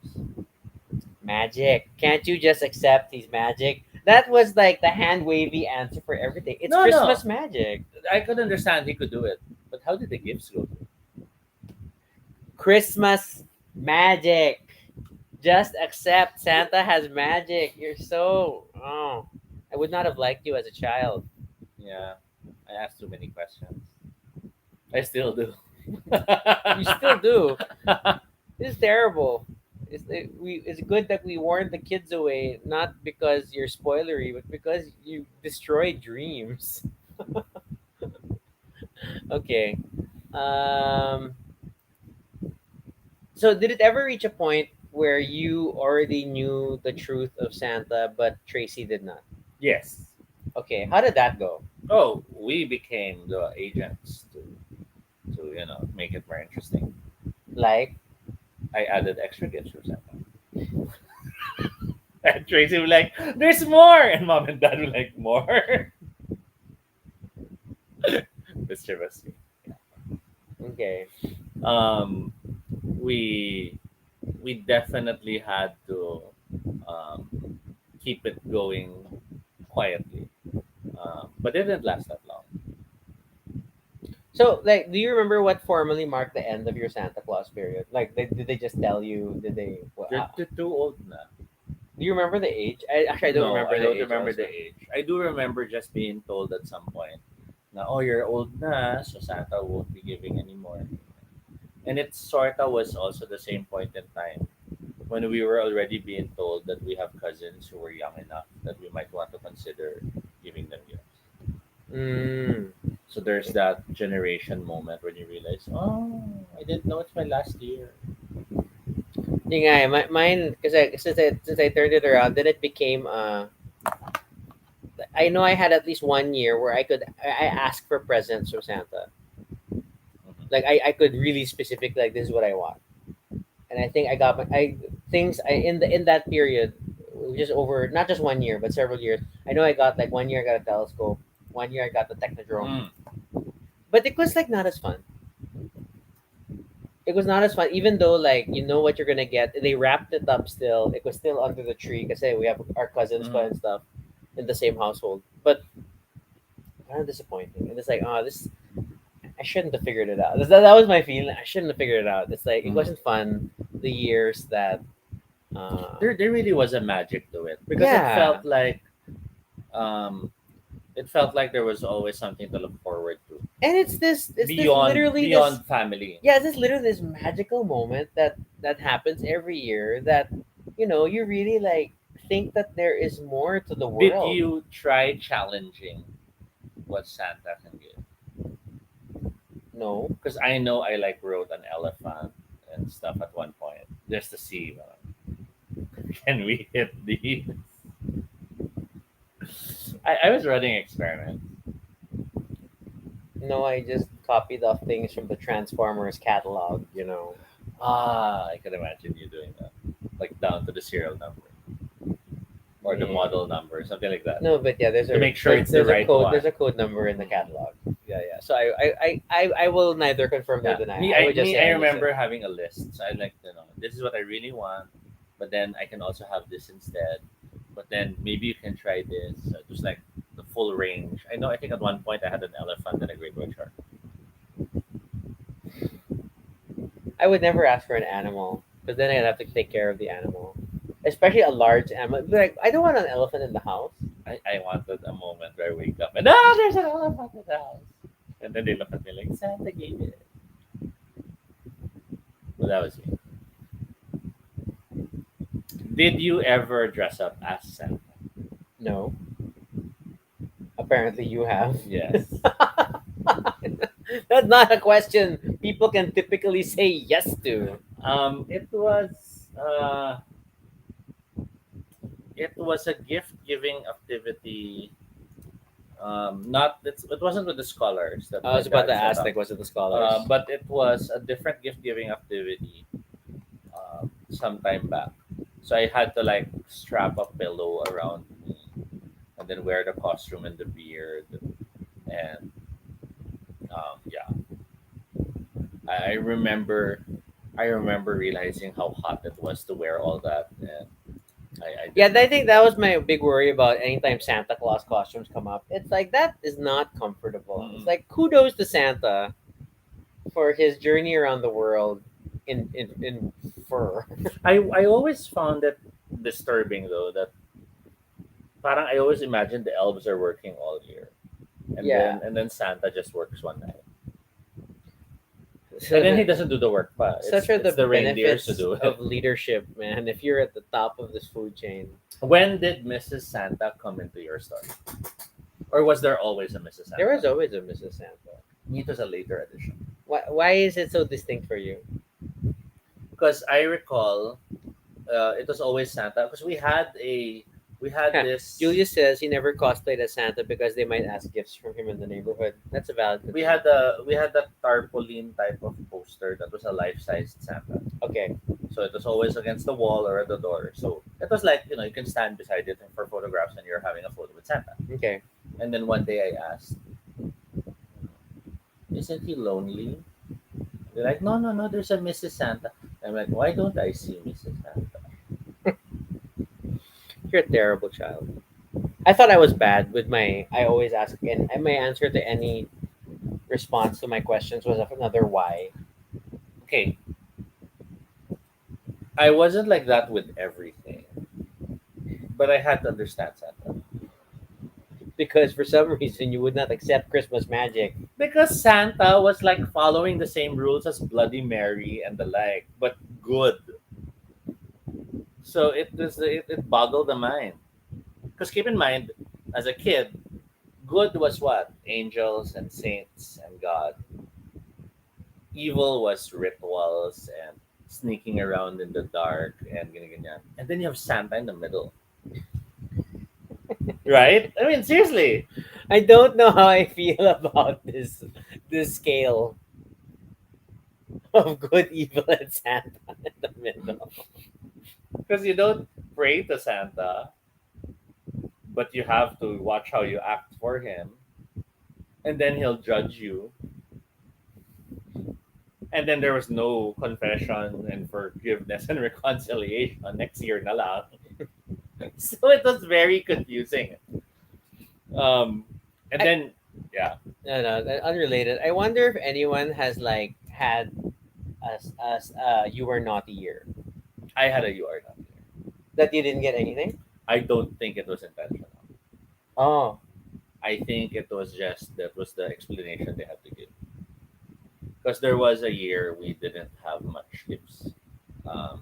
Magic. Can't you just accept he's magic? That was like the hand wavy answer for everything. It's No, no, Christmas magic. I could understand he could do it, but how did the gifts go through? Christmas magic. Just accept Santa has magic. You're so oh. I would not have liked you as a child. Yeah, I asked too many questions. I still do. You still do. This is terrible. It's good that we warned the kids away, not because you're spoilery, but because you destroy dreams. Okay. Um. So did it ever reach a point where you already knew the truth of Santa, but Tracy did not? Yes. Okay. How did that go? Oh, we became the agents to make it more interesting. Like, I added extra gifts for Santa. And Tracy was like, "There's more," and mom and dad were like, "More." Mischievous. okay. Um, we we definitely had to um, keep it going quietly, but it didn't last that long. So, like, do you remember what formally marked the end of your Santa Claus period? Like, did they just tell you? Did they? Well, They're too old now. do you remember the age? I don't No, remember I the don't age. remember Also, the age. I do remember just being told at some point, na, "Oh, you're old na, so Santa won't be giving anymore." And it sorta was also the same point in time when we were already being told that we have cousins who were young enough that we might want to consider giving them gifts. mm. So there's that generation moment when you realize, "Oh, I didn't know it's my last year." Yung nga, mine kasi since I turned it around, then it became I know I had at least 1 year where I asked for presents from Santa. Mhm. Like I could really specific like this is what I want, and I think I got my I things I in that period, just over not just 1 year but several years. I know I got like 1 year I got a telescope, 1 year I got the Technodrome, Mm. but it was like not as fun. It was not as fun, even though like you know what you're gonna get. They wrapped it up still. It was still under the tree because hey, we have our cousins Mhm. and stuff in the same household, but kind of disappointing. And it's like, oh, this I shouldn't have figured it out. That was my feeling. I shouldn't have figured it out. It's like it Mhm. wasn't fun. The years that, uh, There really was a magic to it because yeah, um, it felt like there was always something to look forward to and it's this literally this beyond family. yeah, it's this literally this magical moment that happens every year that you really like think that there is more to the Did world. you try challenging what Santa can give? No, Because I know I like rode an elephant and stuff at one point just to see can we hit these. I was running experiments. no, I just copied off things from the Transformers catalog. I can imagine you doing that, like down to the serial number or the Yeah. model number, something like that, No, but yeah, to make sure it's the right there's one. a code number in the Mhm. catalog. Yeah, yeah. So I will neither confirm nor Yeah, deny. I would just say I I listen. remember having a list. So I like to know this is what I really want, but then I can also have this instead. But then maybe you can try this. So just like the full range. I know. I think at one point I had an elephant and a great white shark. I would never ask for an animal because then I'd have to take care of the animal, especially a large animal. Like I don't want an elephant in the house. I wanted a moment where I wake up and ah, there's an elephant in the house, and then they look at me like Santa gave it. But that was me. Did you ever dress up as Santa? No, apparently you have. Yes. That's not a question people can typically say yes to. It was a gift giving activity. Not it wasn't with the scholars that I my was about dad to set ask, up, like, was it the scholars? but it was a different gift giving activity some time back. So I had to like strap a pillow around me and then wear the costume and the beard and yeah, I remember I remember realizing how hot it was to wear all that, and I Yeah, did I not. think that was my big worry about anytime Santa Claus costumes come up. It's like that is not comfortable. It's Mm-mm. like kudos to Santa for his journey around the world in fur. I always found it disturbing though that parang I always imagined the elves are working all year, and Yeah. then Santa just works one night, and So then he the, doesn't do the work. Pa. such are the It's the reindeers to benefits do of it. leadership, man. If you're at the top of this food chain, When did Mrs. Santa come into your story, or was there always a Mrs. there was Santa? always a Mrs. Santa. It was a later addition Why is it so distinct for you? because I recall it was always Santa because we had this Julius says he never cosplayed as Santa because they might ask gifts from him in the neighborhood. That's a valid concern. we had that tarpaulin type of poster that was a life sized Santa. Okay. So it was always against the wall or at the door. So it was like you can stand beside it for photographs and you're having a photo with Santa. Okay. And then one day I asked, "Isn't he lonely?" They're like, "No, no, no. There's a Mrs. Santa." I'm like, "Why don't I see Mrs. Santa?" You're a terrible child. I thought I was bad with my. I always ask, and my answer to any response to my questions was another why. Okay, I wasn't like that with everything, but I had to understand Santa. Because for some reason you would not accept Christmas magic. Because Santa was like following the same rules as Bloody Mary and the like, but good. So it boggled the mind. Because keep in mind, as a kid, good was what? Angels and saints and God. Evil was rituals and sneaking around in the dark and ganyan, ganyan. And then you have Santa in the middle. Right? I mean, seriously. I don't know how I feel about this scale of good, evil, and Santa in the middle. Because you don't pray to Santa, but you have to watch how you act for him. And then he'll judge you. And then there was no confession and forgiveness and reconciliation next year na lang. So it was very confusing. Um, and I, then, yeah, no, no, unrelated. I wonder if anyone has like had a you were naughty year I had a UR down there. that you didn't get anything. I don't think it was intentional. Oh, I think it was just that was the explanation they had to give. Because there was a year we didn't have much gifts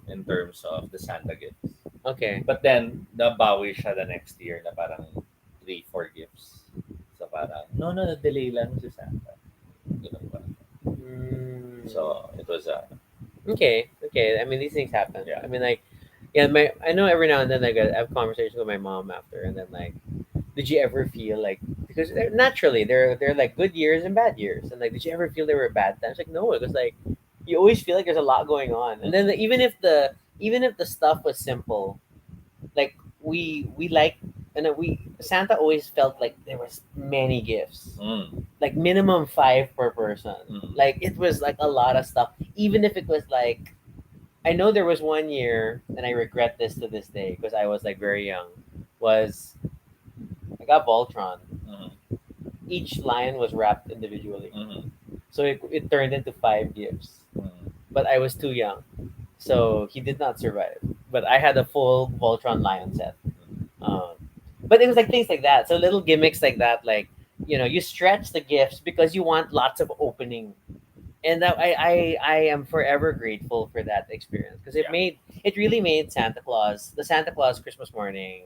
in terms of the Santa gifts. okay. But then, nabawi siya the next year na parang 3, 4 gifts. So parang, no, no, delay lang si Santa. Ganun pa. Mm, So, it was, okay, okay. I mean, these things happen. Yeah. I mean, like, yeah, my I know every now and then like I have conversations with my mom after, and then like, did you ever feel like because naturally they're like good years and bad years, and like, did you ever feel there were bad times? Like, no, it was like you always feel like there's a lot going on, and then even if the stuff was simple, like we like and then we Santa always felt like there was many gifts, like minimum five per person. Mm. Like it was like a lot of stuff, even if it was like I know there was one year, and I regret this to this day because I was like very young. Was I got Voltron. Mhm. Each lion was wrapped individually, Mhm. so it turned into five gifts. Mhm. but I was too young, so he did not survive. But I had a full Voltron Lion set. Um, but it was like things like that. So little gimmicks like that, like you stretch the gifts because you want lots of opening, and that I am forever grateful for that experience because Yeah. it really made the Santa Claus Christmas morning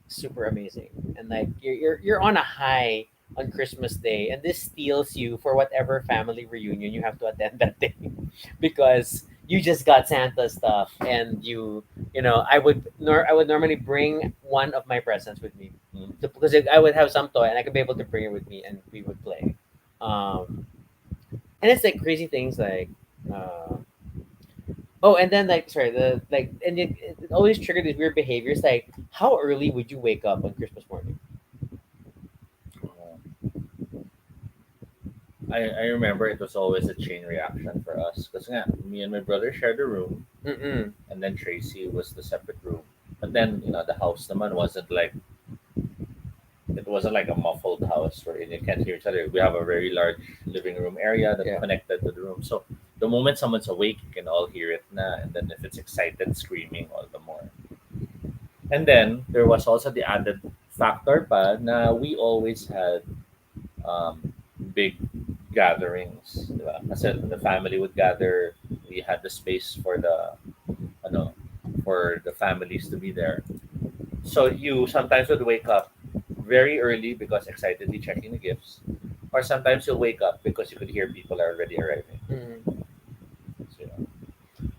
super amazing, and like you're on a high on Christmas Day, and this steals you for whatever family reunion you have to attend that day, because you just got Santa stuff, and I would normally bring one of my presents with me, Mm. because I would have some toy and I could be able to bring it with me and we would play, and it's like crazy things like. Uh, Oh, and then like sorry, the like and it always triggered these weird behaviors. Like, how early would you wake up on Christmas morning? Uh, I remember it was always a chain reaction for us because me and my brother shared a room, Mm-mm. and then Tracy was the separate room. But then the house naman wasn't like a muffled house where you can't hear each other. We have a very large living room area that Yeah. connected to the room. So the moment someone's awake, you can all hear it na. And then if it's excited, screaming all the more. And then there was also the added factor pa na we always had big gatherings. Diba? Kasi the family would gather. We had the space for ano, for the families to be there. So you sometimes would wake up very early because excitedly checking the gifts, or sometimes you'll wake up because you could hear people are already arriving. Mm. So,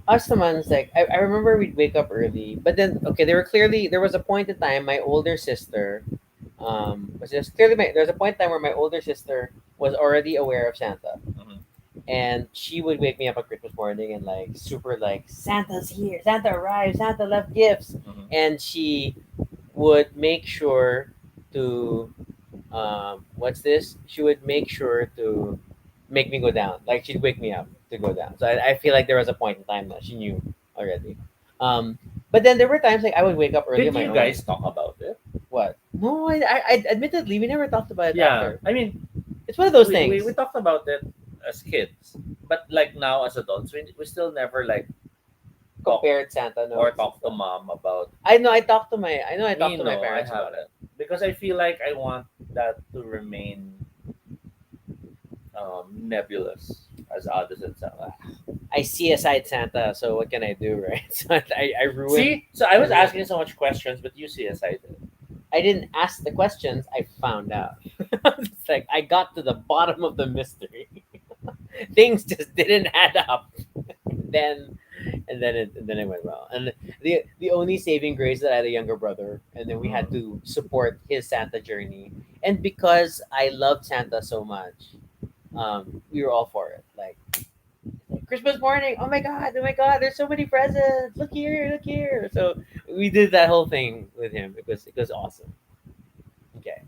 Us the ones like I remember we'd wake up early, but then okay, there was a point in time my older sister, was just clearly my there was a point in time where my older sister was already aware of Santa, mhm, and she would wake me up on Christmas morning and like super like Santa's here, Santa arrived, Santa left gifts, mhm. and she would make sure to what's this? She would make sure to make me go down. Like she'd wake me up to go down. So I feel like there was a point in time that she knew already. Um, but then there were times like I would wake up early on Did my you own. guys talk about it? What? No, I admittedly we never talked about it Yeah, after. I mean, It's one of those we things. talked about it as kids, but like now as adults, we still never like talk Compared Santa or notes and talk to stuff. mom about. I know I Me, talked to my no, I parents about it. haven't because I feel like I want that to remain nebulous, as odd as it sounds. I see a side Santa, so what can I do, right? So I ruined. See, so I I was ruined. asking so much questions, but you see, aside it. I didn't ask the questions. I found out. It's like I got to the bottom of the mystery. Things just didn't add up. then and then it went well. And the only saving grace that I had a younger brother, and then we had Mm. to support his Santa journey. And because I loved Santa so much, we were all for it. Like Christmas morning, oh my god, there's so many presents. Look here, look here. So we did that whole thing with him. It was awesome. Okay.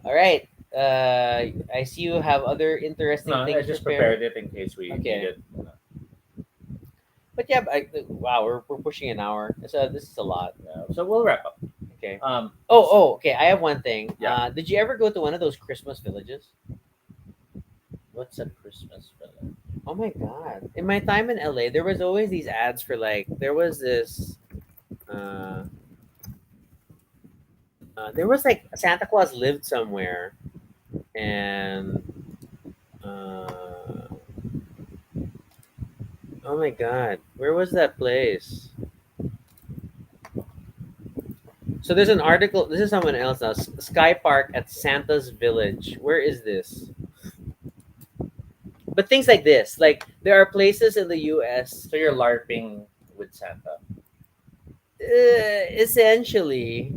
All right. I see you have other No, interesting I things just prepared. prepared it in case we need Okay. it. But yeah, wow, we're pushing an hour. So this is a lot. Yeah, so we'll wrap up. Okay. Um, Okay. I have one thing. yeah. Did you ever go to one of those Christmas villages? What's a Christmas villain? Oh my god! In my time in LA, there was always these ads for like there was this. Uh, there was like Santa Claus lived somewhere, and uh, oh my god, where was that place? So there's an article. This is someone else now. Sky Park at Santa's Village. Where is this? But things like this, like there are places in the U.S. So you're LARPing with Santa Essentially,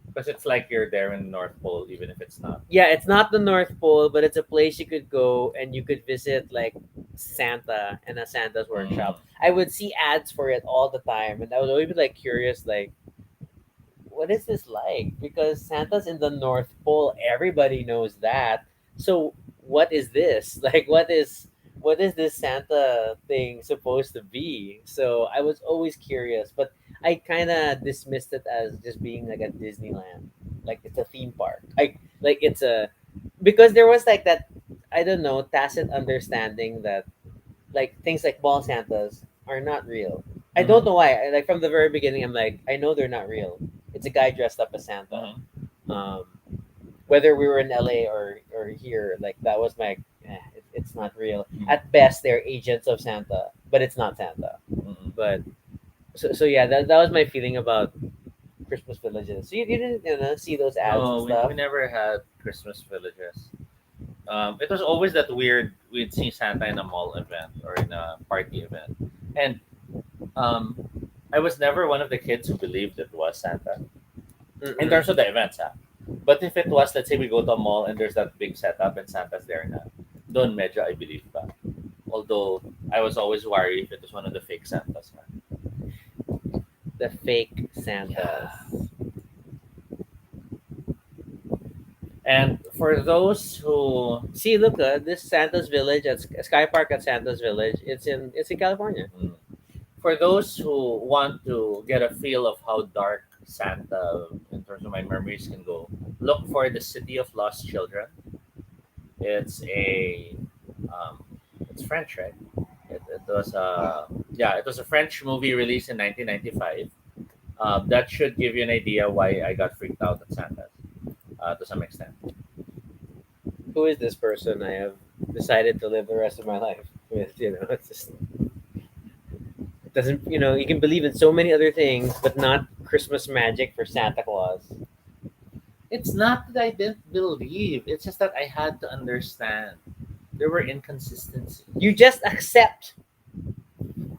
because it's like you're there in the North Pole, even if it's not. yeah, it's not the North Pole, but it's a place you could go and you could visit like Santa and a Santa's Mm. workshop. I would see ads for it all the time, and I would always be like curious, like, what is this like? Because Santa's in the North Pole, everybody knows that. So what is this? Like, what is this Santa thing supposed to be? So I was always curious, but I kind of dismissed it as just being like a Disneyland, like it's a theme park. Like it's a because there was like that I don't know tacit understanding that like things like ball Santas are not real. I don't know Mm-hmm. why. Like from the very beginning, I'm like, I know they're not real. It's a guy dressed up as Santa. Mm-hmm. Um, whether we were in LA or here, like that was my. It's not real. At best, they're agents of Santa, but it's not Santa. Mm-hmm. But so yeah, that was my feeling about Christmas villages. So you didn't see those ads and No, we stuff. never had Christmas villages. It was always that weird. We'd see Santa in a mall event or in a party event, and um, I was never one of the kids who believed it was Santa in terms Mm-mm. of the events. But if it was, let's say we go to a mall and there's that big setup and Santa's there na, doon medyo I believe pa. Although I was always worried if it was one of the fake Santas. Na. The fake Santas. Yeah. And for those who See, look, this Santa's Village at Sky Park at Santa's Village. It's in California. mm, for those who want to get a feel of how dark Santa in terms of my memories can go, look for the City of Lost Children. It's a um, it's French, right? It was it was a French movie released in 1995. That should give you an idea why I got freaked out at Santa to some extent. Who is this person I have decided to live the rest of my life with? It's just it doesn't. You can believe in so many other things, but not Christmas magic for Santa Claus. It's not that I didn't believe; it's just that I had to understand. There were inconsistencies. You just accept.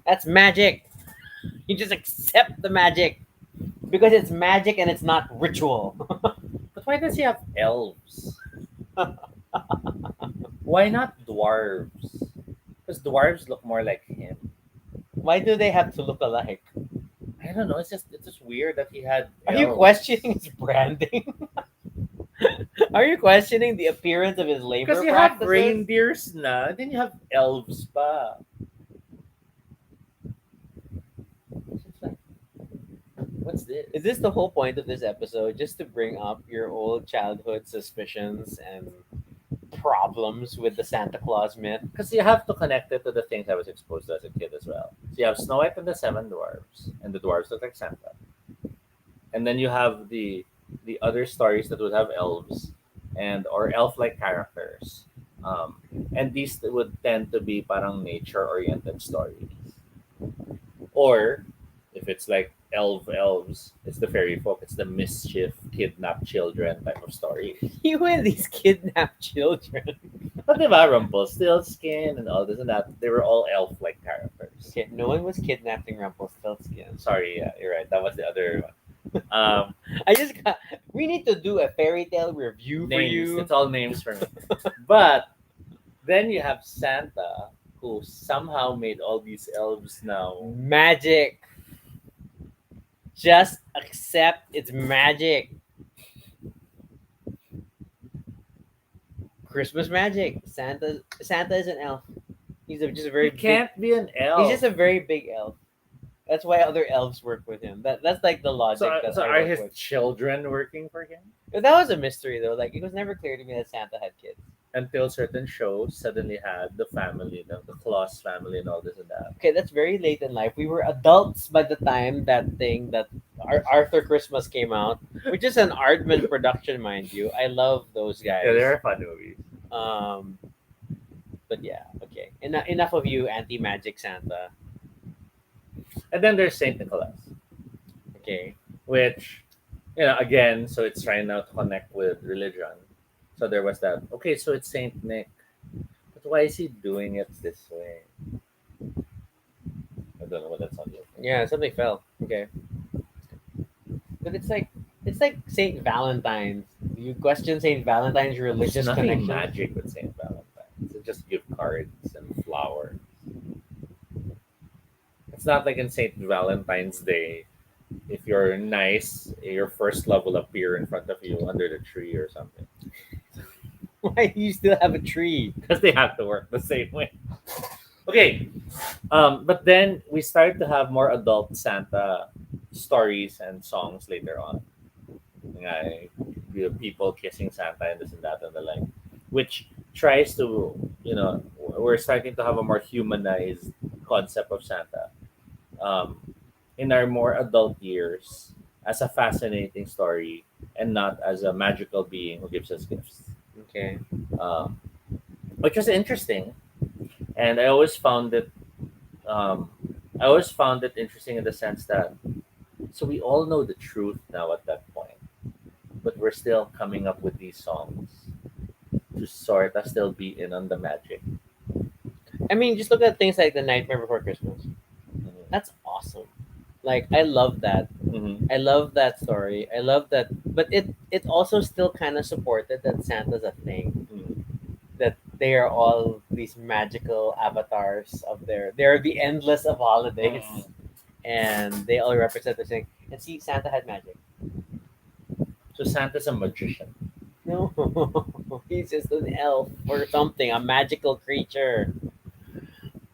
That's magic. You just accept the magic because it's magic and it's not ritual. But why does he have elves? Why not dwarves? Because dwarves look more like him. Why do they have to look alike? I don't know. It's just weird that he had Are you elves. questioning his branding? Are you questioning the appearance of his Because labor you have practices? reindeers na, then you have elves pa. It's just like, what's this? Is this the whole point of this episode? Just to bring up your old childhood suspicions and problems with the Santa Claus myth? Because you have to connect it to the things I was exposed to as a kid as well. So you have Snow White and the Seven Dwarfs, and the dwarves look like Santa. And then you have the other stories that would have elves and or elf-like characters. Um, and these would tend to be parang nature-oriented stories. Or if it's like elves, it's the fairy folk, it's the mischief, kidnap children type of story. You and these kidnapped children. But diba, Rumpelstiltskin and all this and that, they were all elf-like characters. Okay, no one was kidnapping Rumpelstiltskin. Sorry, yeah, you're right. That was the other one. I just got. We need to do a fairy tale review for Names. you. It's all names for me. But then you have Santa, who somehow made all these elves now. Magic. Just accept it's magic. Christmas magic. Santa is an elf. Just a very He can't be an elf. He's just a very big elf. That's why other elves work with him. That's like the logic that So I are work his with. children working for him? But that was a mystery though. Like it was never clear to me that Santa had kids. Until certain shows suddenly had the family, the Claus family, and all this and that. Okay, that's very late in life. We were adults by the time that Arthur Christmas came out, which is an Aardman production, mind you. I love those guys. Yeah, they're fun movies. Um, but yeah, okay. Enough of you, anti-magic Santa. And then there's Saint Nicholas, Okay, which, again, so it's trying now to connect with religion. So there was that. Okay, so it's Saint Nick, but why is he doing it this way? I don't know what that sounds like. yeah, something fell. Okay, but it's like Saint Valentine's. You question Saint Valentine's There's religious nothing connection? magic with Saint Valentine's. It's just gift cards and flowers. It's not like in Saint Valentine's Day. If you're nice, your first love will appear in front of you under the tree or something. Why do you still have a tree? Because they have to work the same way. Okay, but then we started to have more adult Santa stories and songs later on. Nga, people kissing Santa and this and that and the like, which tries to, we're starting to have a more humanized concept of Santa. Um, in our more adult years, as a fascinating story and not as a magical being who gives us gifts, Okay. um, which was interesting. And um, I always found it interesting in the sense that so we all know the truth now at that point, but we're still coming up with these songs to sort of still be in on the magic. I mean, just look at things like The Nightmare Before Christmas. Mhm. That's awesome. Like I love that. Mhm. I love that story. I love that, but it also still kind of supported that Santa's a thing. Mhm. That they are all these magical avatars of their. They're the endless of holidays, Mhm. and they all represent the thing. And see, Santa had magic. So Santa's a magician. No, he's just an elf or something, a magical creature.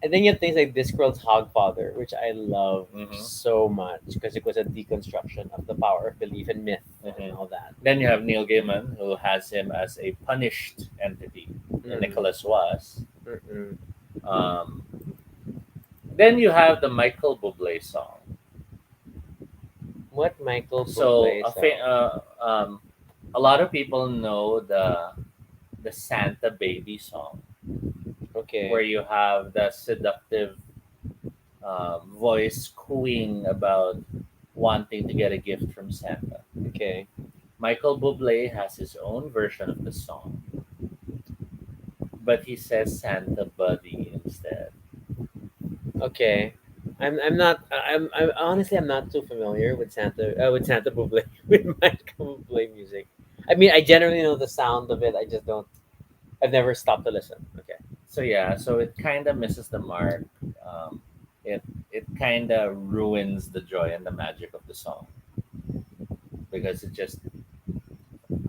And then you have things like Discworld's Hogfather, which I love Mhm. so much because it was a deconstruction of the power of belief and myth and Mhm. all that. Then you have Neil Gaiman, who has him as a punished entity, and Mm, Nicholas was. mm-mm. Um, then you have the Michael Bublé song. What Michael So Bublé song? a lot of people know the Santa Baby song, where Okay, you have the seductive voice cooing about wanting to get a gift from Santa. okay, Michael Bublé has his own version of the song, but he says Santa Buddy instead. okay. I'm not I'm honestly I'm not too familiar with Santa Bublé with Michael Bublé music. I mean I generally know the sound of it. I just don't. I've never stopped to listen. Okay. So yeah, so it kind of misses the mark. Um, it it kind of ruins the joy and the magic of the song because it just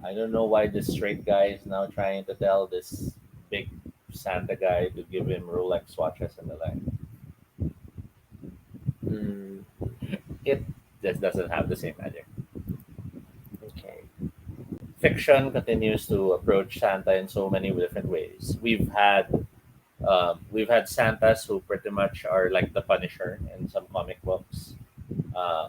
I don't know why this straight guy is now trying to tell this big Santa guy to give him Rolex watches and the like. Mm, It just doesn't have the same magic. okay. Fiction continues to approach Santa in so many different ways. We've had Santas who pretty much are like the Punisher in some comic books.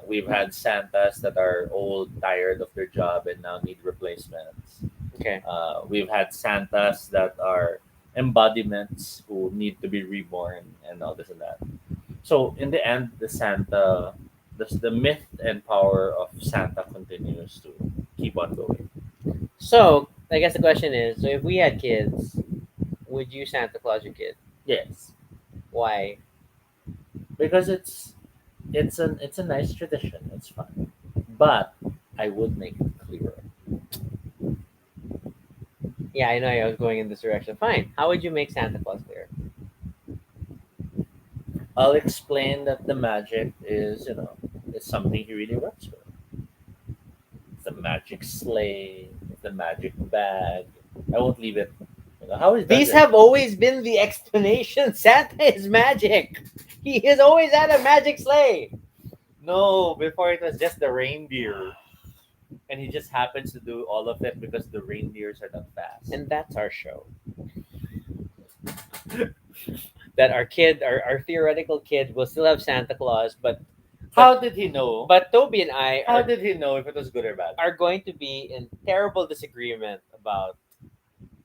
We've had Santas that are old, tired of their job, and now need replacements. Okay. We've had Santas that are embodiments who need to be reborn and all this and that. So in the end, the myth and power of Santa continues to keep on going. So I guess the question is: so if we had kids, would you Santa Claus your kid? Yes, Why? because it's a nice tradition. It's fun, but I would make it clearer. Yeah, I know I was going in this direction. Fine. How would you make Santa Claus clear? I'll explain that the magic is it's something he really works for. It's the magic sleigh, it's the magic bag. I won't leave it. How he does These it. have always been the explanation. Santa is magic. He has always had a magic sleigh. No, before it was just the reindeer, and he just happens to do all of it because the reindeers are not fast. And that's our show. That our theoretical kid, will still have Santa Claus, but How did he know? but Toby and I How did he know if it was good or bad? are going to be in terrible disagreement about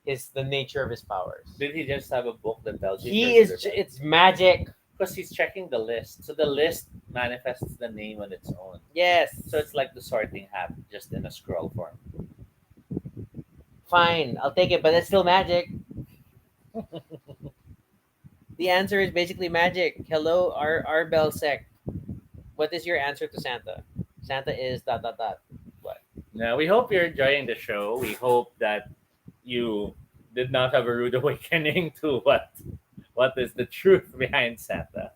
his the nature of his powers. Did he just have a book that tells you if He you're good or is bad? it's magic. Because he's checking the list. So the list manifests the name on its own. Yes. So it's like the sorting hat, just in a scroll form. Fine, I'll take it, but it's still magic. The answer is basically magic. Hello, our bell sec. What is your answer to Santa? Santa is dot dot dot. What? Now, we hope you're enjoying the show. We hope that you did not have a rude awakening to what is the truth behind Santa.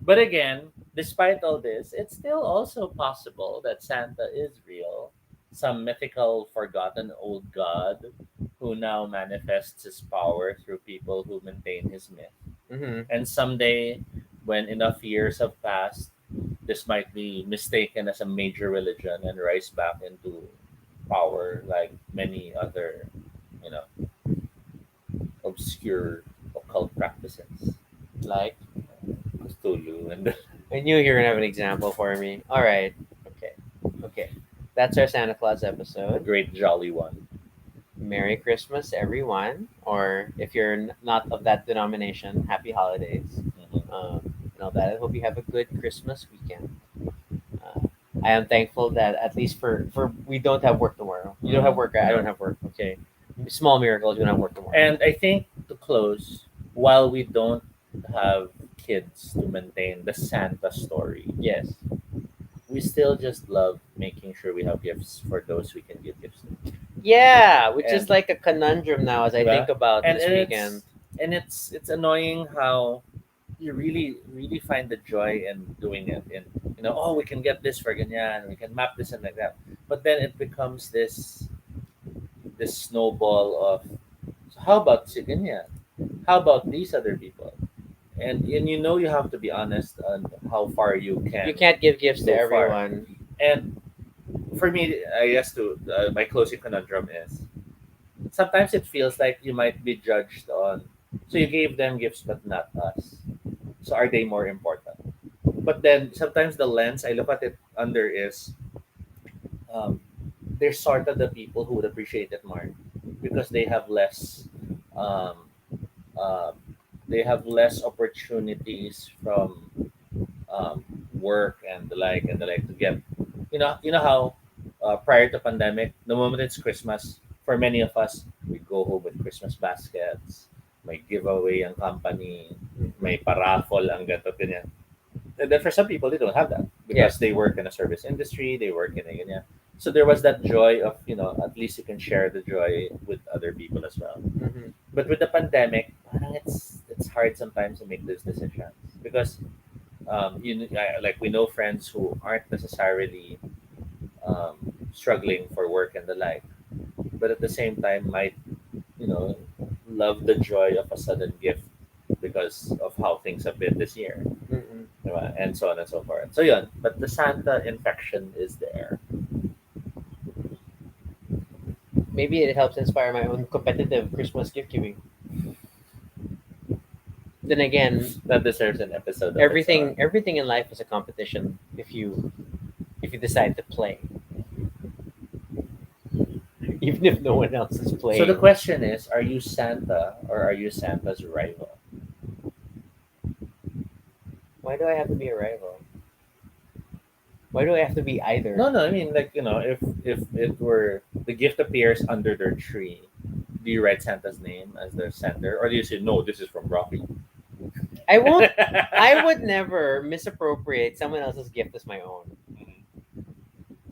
But again, despite all this, it's still also possible that Santa is real, some mythical, forgotten old god who now manifests his power through people who maintain his myth. Mm-hmm. And someday, when enough years have passed, this might be mistaken as a major religion and rise back into power like many other, you know, obscure occult practices Like, Cthulhu and I knew you were gonna have an example for me. All right. Okay. Okay. That's our Santa Claus the episode. Great Jolly One. Merry Christmas, everyone. Or if you're not of that denomination, Happy Holidays. Mhm. And all that. I hope you have a good Christmas weekend. Uh, I am thankful that at least for we don't have work tomorrow. You don't have work. I don't have work. Okay. Small miracles. We don't have work tomorrow. And I think to close, while we don't have kids to maintain the Santa story, Yes. we still just love making sure we have gifts for those we can give gifts to. Yeah, which is And like a conundrum now as I think Diba? about and this and weekend. it's annoying how you really find the joy in doing it. In oh, we can get this for ganyan, we can map this and like that. But then it becomes this snowball of, so how about si ganyan? How about these other people? And you have to be honest on how far you You can can't give gifts to go far. everyone. And for me, I guess to my closing conundrum is sometimes it feels like you might be judged on. So you gave them gifts, but not us. So are they more important? But then sometimes the lens I look at it under is um, they're sort of the people who would appreciate it more because um, uh, they have less opportunities from work and the like to get how prior to pandemic, the moment it's Christmas, for many of us, we go home with Christmas baskets, may giveaway ang company, may paraffol ang ganito ganyan. And then for some people, they don't have that because Yes. they work in a service industry, they work in a ganyan. So there was that joy of at least you can share the joy with other people as well. Hmm. But with the pandemic, parang it's hard sometimes to make those decisions because like we know friends who aren't necessarily struggling for work and the like, but at the same time might you know love the joy of a sudden gift because of how things have been this year, Hmm. diba? And so on and so forth. So yun, but the Santa infection is there. Maybe it helps inspire my own competitive Christmas gift giving. Then again, That deserves an episode of its everything own. everything in life is a competition if you decide to play, even if no one else is So the playing. question is, are you Santa or are you Santa's rival? Why do I have to be a rival? Why do I have to be either? No, no, I mean, like, if it were the gift appears under their tree, do you write Santa's name as their sender, or do you say no, this is from Rocky? I won't. I would never misappropriate someone else's gift as my own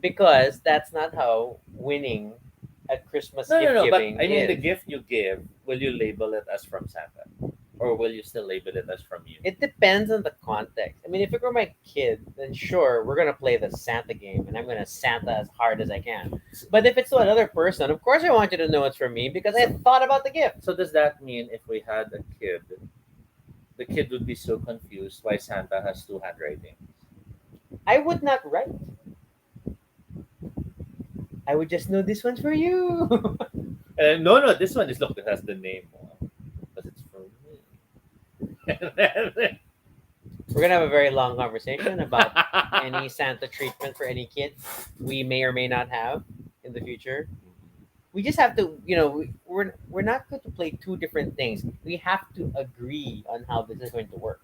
because that's not how winning at Christmas No, no, gift no. But giving I mean, the is. gift you give, will you label it as from Santa, or will you still label it as from you? It depends on the context. I mean, if it were my kid, then sure, we're gonna play the Santa game, and I'm gonna Santa as hard as I can. But if it's to another person, of course I want you to know it's from me because I thought about the gift. So does that mean if we had a kid, the kid would be so confused why Santa has two handwritings? I would not write. I would just know this one's for you. No, no, this one is look. It has the name because it's from me. We're gonna have a very long conversation about any Santa treatment for any kid we may or may not have in the future. We just have to, we're not going to play two different things. We have to agree on how this is going to work.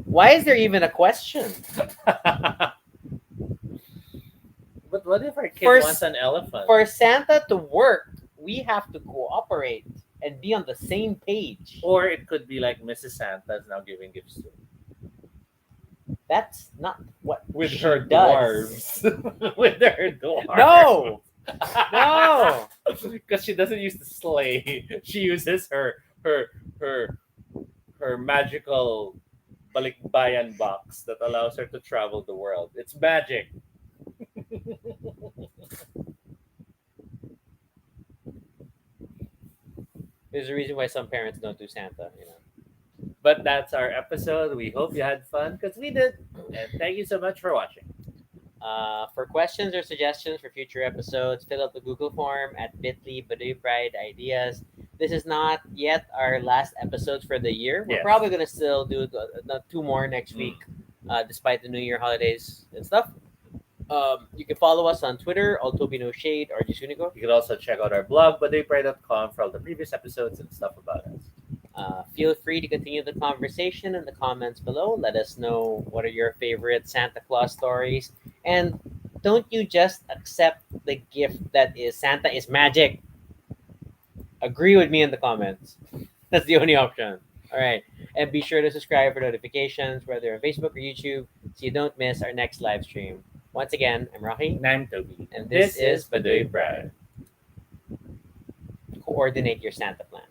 Why is there even a question? But what if our kid For wants an elephant? for Santa to work, we have to cooperate and be on the same page. Or it could be like Mrs. Santa is now giving gifts to That's not what with she her does. dwarves. With her dwarves. No, no. Because she doesn't use the sleigh. She uses her her magical balikbayan box that allows her to travel the world. It's magic. There's a reason why some parents don't do Santa. But that's our episode. We hope you had fun because we did. And thank you so much for watching. For questions or suggestions for future episodes, fill out the Google form at bit.ly Baduy Pride Ideas. This is not yet our last episodes for the year. We're Yes. probably gonna still do two more next Mm. week, despite the New Year holidays and stuff. You can follow us on Twitter, Altobino Shade or Jisunigo. You can also check out our blog, baduypride.com, for all the previous episodes and stuff about us. Feel free to continue the conversation in the comments below. Let us know what are your favorite Santa Claus stories. And don't you just accept the gift that is Santa is magic. Agree with me in the comments. That's the only option. All right. And be sure to subscribe for notifications, whether on Facebook or YouTube, so you don't miss our next live stream. Once again, I'm Rocky. And I'm Toby. And this is Baduy Baduy Pride. Coordinate your Santa plan.